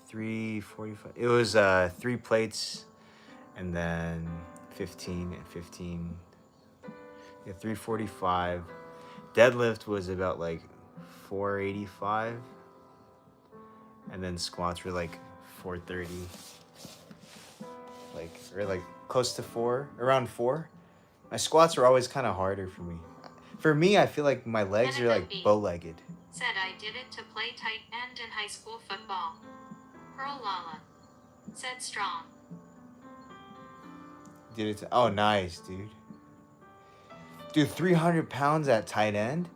345. It was 3 plates, and then 15 and 15. Yeah, 345. Deadlift was about like 485, and then squats were like 430. Like close to 4, around 4. My squats are always kind of harder for me. For me, I feel like my legs are like bow-legged. Said I did it to play tight end in high school football. Pearl Lala. Said strong. Did it oh, nice, dude. Dude, 300 pounds at tight end?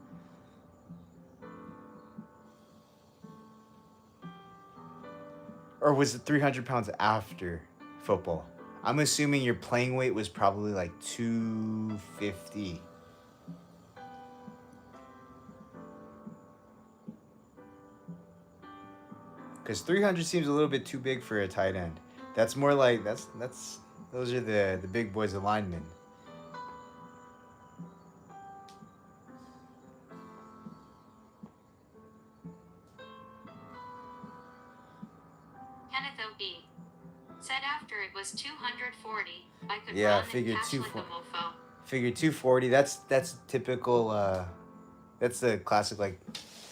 Or was it 300 pounds after football? I'm assuming your playing weight was probably like 250. Because 300 seems a little bit too big for a tight end. That's more like those are the big boys of linemen. Kenneth O.B. said after it was 240, I could Yeah, run and figured catch like a 240. mofo. Figure 240. That's typical. That's the classic like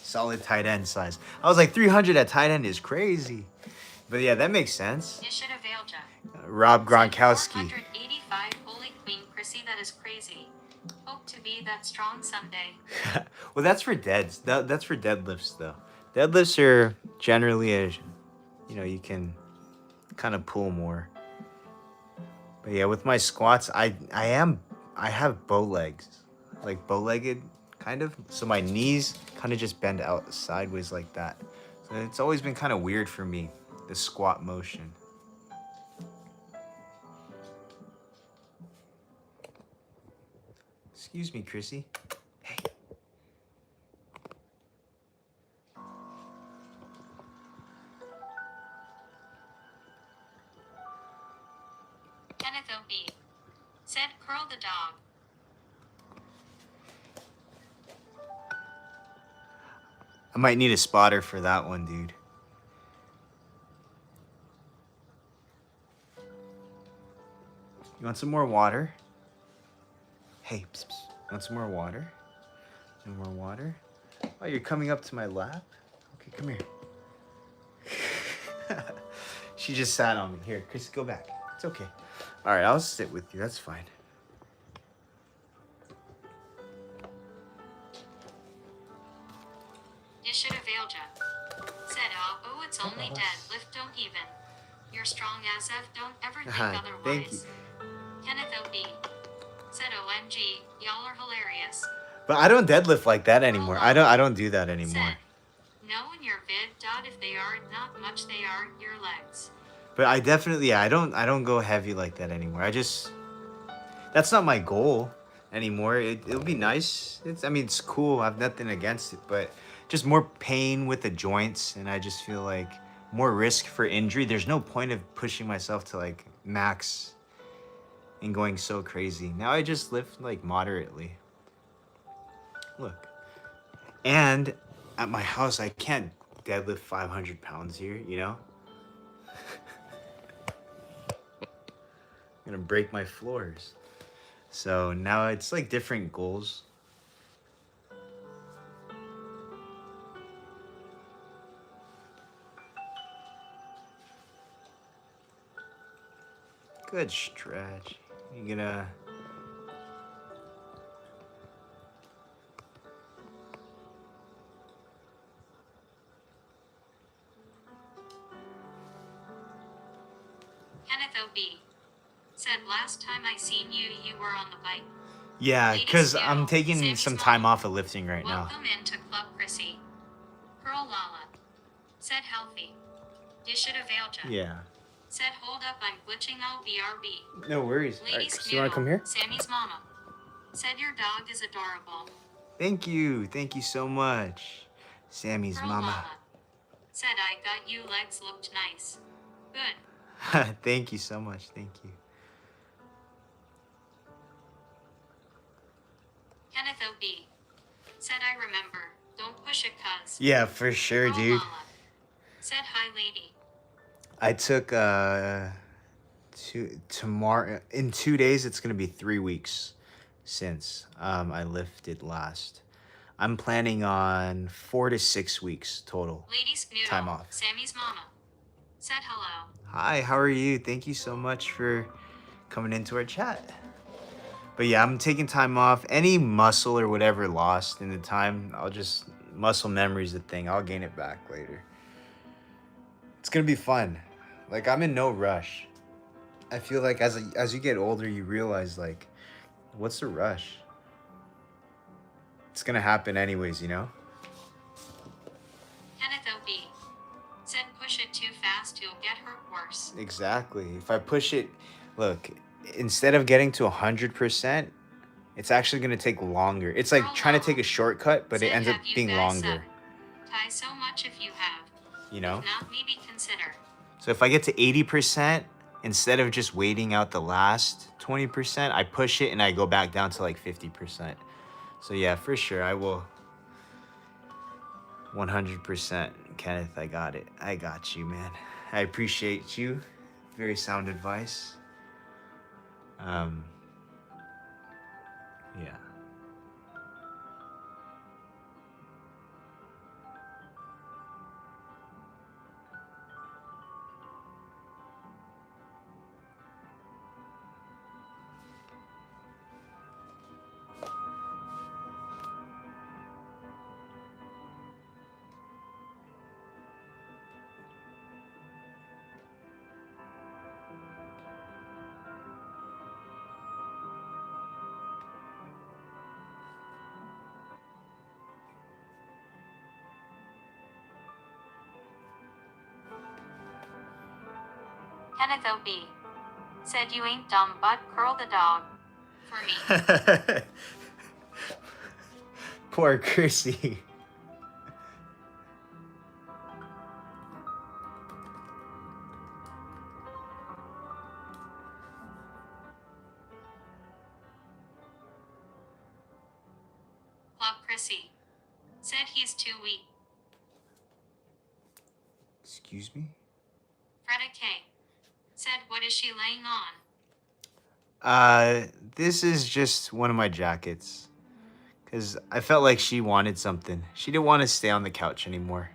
solid tight end size. I was like 300 at tight end is crazy, but yeah, that makes sense. Rob Gronkowski. 485. Holy Queen Chrissy, that is crazy. Hope to be that strong someday. Well, that's for deads. That's for deadlifts though. Deadlifts are generally you can kind of pull more. But yeah, with my squats, I have bow legs, like bow-legged kind of. So my knees kind of just bend out sideways like that. So it's always been kind of weird for me, the squat motion. Excuse me, Chrissy. Hey. Kenneth O.B. said curl the dog. I might need a spotter for that one, dude. You want some more water? Hey, psst, psst. Want some more water? No more water? Oh, you're coming up to my lap? Okay, come here. She just sat on me. Here, Chris, go back. It's okay. All right, I'll sit with you. That's fine. You should have failed ya. Said, oh, it's only deadlift, don't even. You're strong as F, don't ever think otherwise. Thank you. Kenneth O.B. said, OMG, y'all are hilarious. But I don't deadlift like that anymore. I don't do that anymore. Said, no, in your vid, if they are, not much they are, your legs. But I definitely, I don't go heavy like that anymore. That's not my goal anymore. It'll be nice. It's cool. I have nothing against it, but just more pain with the joints, and I just feel like more risk for injury. There's no point of pushing myself to like max and going so crazy. Now I just lift like moderately. Look. And at my house, I can't deadlift 500 pounds here, you know? I'm gonna break my floors. So now it's like different goals. Good stretch. You're gonna... Kenneth O.B. said, last time I seen you, you were on the bike. Yeah, because Ladies, I'm taking Sammy's some mom. time off of lifting right now. Welcome into Club Chrissy. Pearl Lala said healthy. You should have failed ya. Yeah. Said hold up, I'm glitching, I'll BRB. No worries. All right, Ladies, Chris, you want to come here? Sammy's mama said your dog is adorable. Thank you. Thank you so much. Sammy's Pearl mama. Lala said I got you legs looked nice. Good. Thank you so much. Thank you. Kenneth O.B. said I remember. Don't push it, cuz. Yeah, for sure, Pearl dude. Lala said hi, lady. I took tomorrow in 2 days. It's gonna be 3 weeks since I lifted last. I'm planning on 4 to 6 weeks total. Ladies, noodle. Time off. Sammy's mama said hello. Hi, how are you? Thank you so much for coming into our chat. But yeah, I'm taking time off. Any muscle or whatever lost in the time, muscle memory's the thing. I'll gain it back later. It's gonna be fun. Like, I'm in no rush. I feel like as you get older, you realize, like, what's the rush? It's gonna happen anyways, you know? Kenneth O.B. said push it too fast, you'll get hurt worse. Exactly. If I push it, look, instead of getting to 100%, it's actually gonna take longer. It's like trying to take a shortcut, but it ends up being longer. Tie so much if you have. you know? If not, maybe consider. So if I get to 80%, instead of just waiting out the last 20%, I push it and I go back down to like 50%. So yeah, for sure, I will 100%. Kenneth, I got it. I got you, man. I appreciate you. Very sound advice. Yeah. Kenneth O.B. said you ain't dumb but curl the dog. For me. Poor Chrissy. Club Chrissy said he's too weak. Excuse me? Freda K said what is she laying on? This is just one of my jackets. Because I felt like she wanted something. She didn't want to stay on the couch anymore.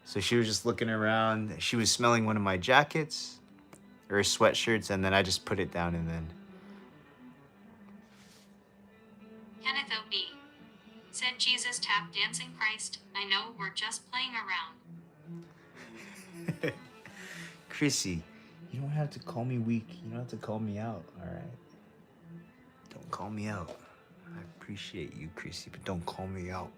So she was just looking around. She was smelling one of my jackets or sweatshirts, and then I just put it down and then. Kenneth O.B. said Jesus tap dancing Christ. I know we're just playing around. Chrissy, you don't have to call me weak. You don't have to call me out, all right? Don't call me out. I appreciate you, Chrissy, but don't call me out.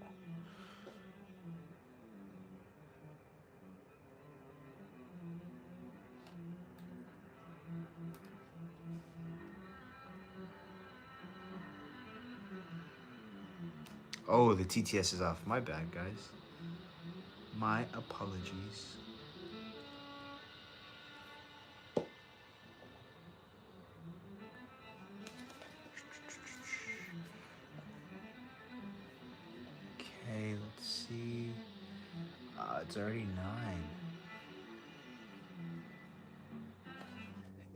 Oh, the TTS is off. My bad, guys. My apologies. Okay, let's see. It's already 9.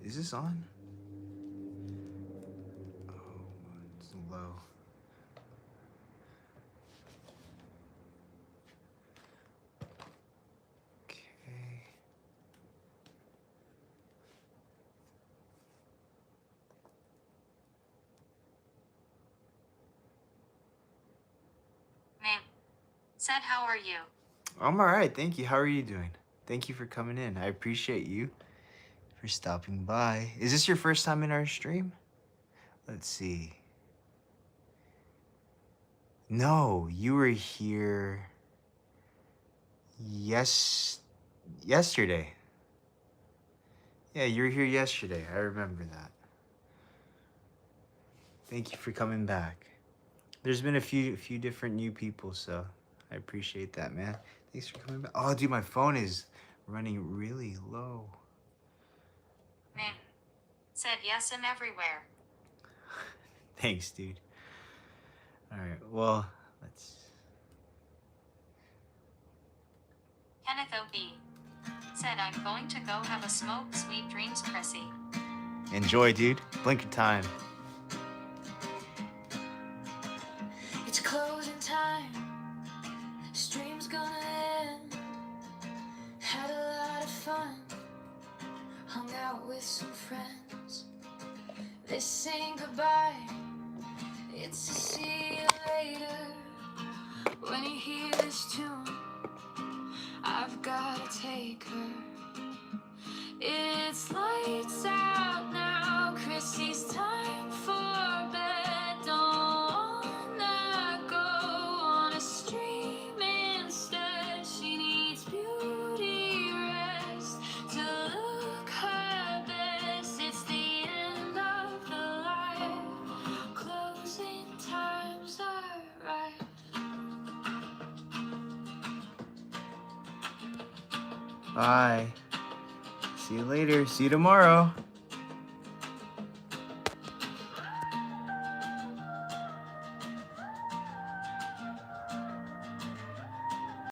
Is this on? Oh, it's low. Okay. Ma'am said how are you? I'm all right. Thank you. How are you doing? Thank you for coming in. I appreciate you for stopping by. Is this your first time in our stream? Let's see. No, you were here yesterday. Yeah, you were here yesterday. I remember that. Thank you for coming back. There's been a few different new people, so I appreciate that, man. Thanks for coming back. Oh, dude, my phone is running really low. Ma'am said yes and everywhere. Thanks, dude. All right, well, let's... Kenneth O.B. said I'm going to go have a smoke. Sweet dreams, Chrissy. Enjoy, dude. Blink your time. It's closing time. Stream's gonna end. Had a lot of fun. Hung out with some friends. This ain't goodbye. It's a see you later. When you hear this tune, I've gotta take her. It's lights out now. Chrissy's time for bed. Don't wanna go on a stream instead. She needs beauty rest to look her best. It's the end of the life. Closing times are right. Bye. See you later. See you tomorrow.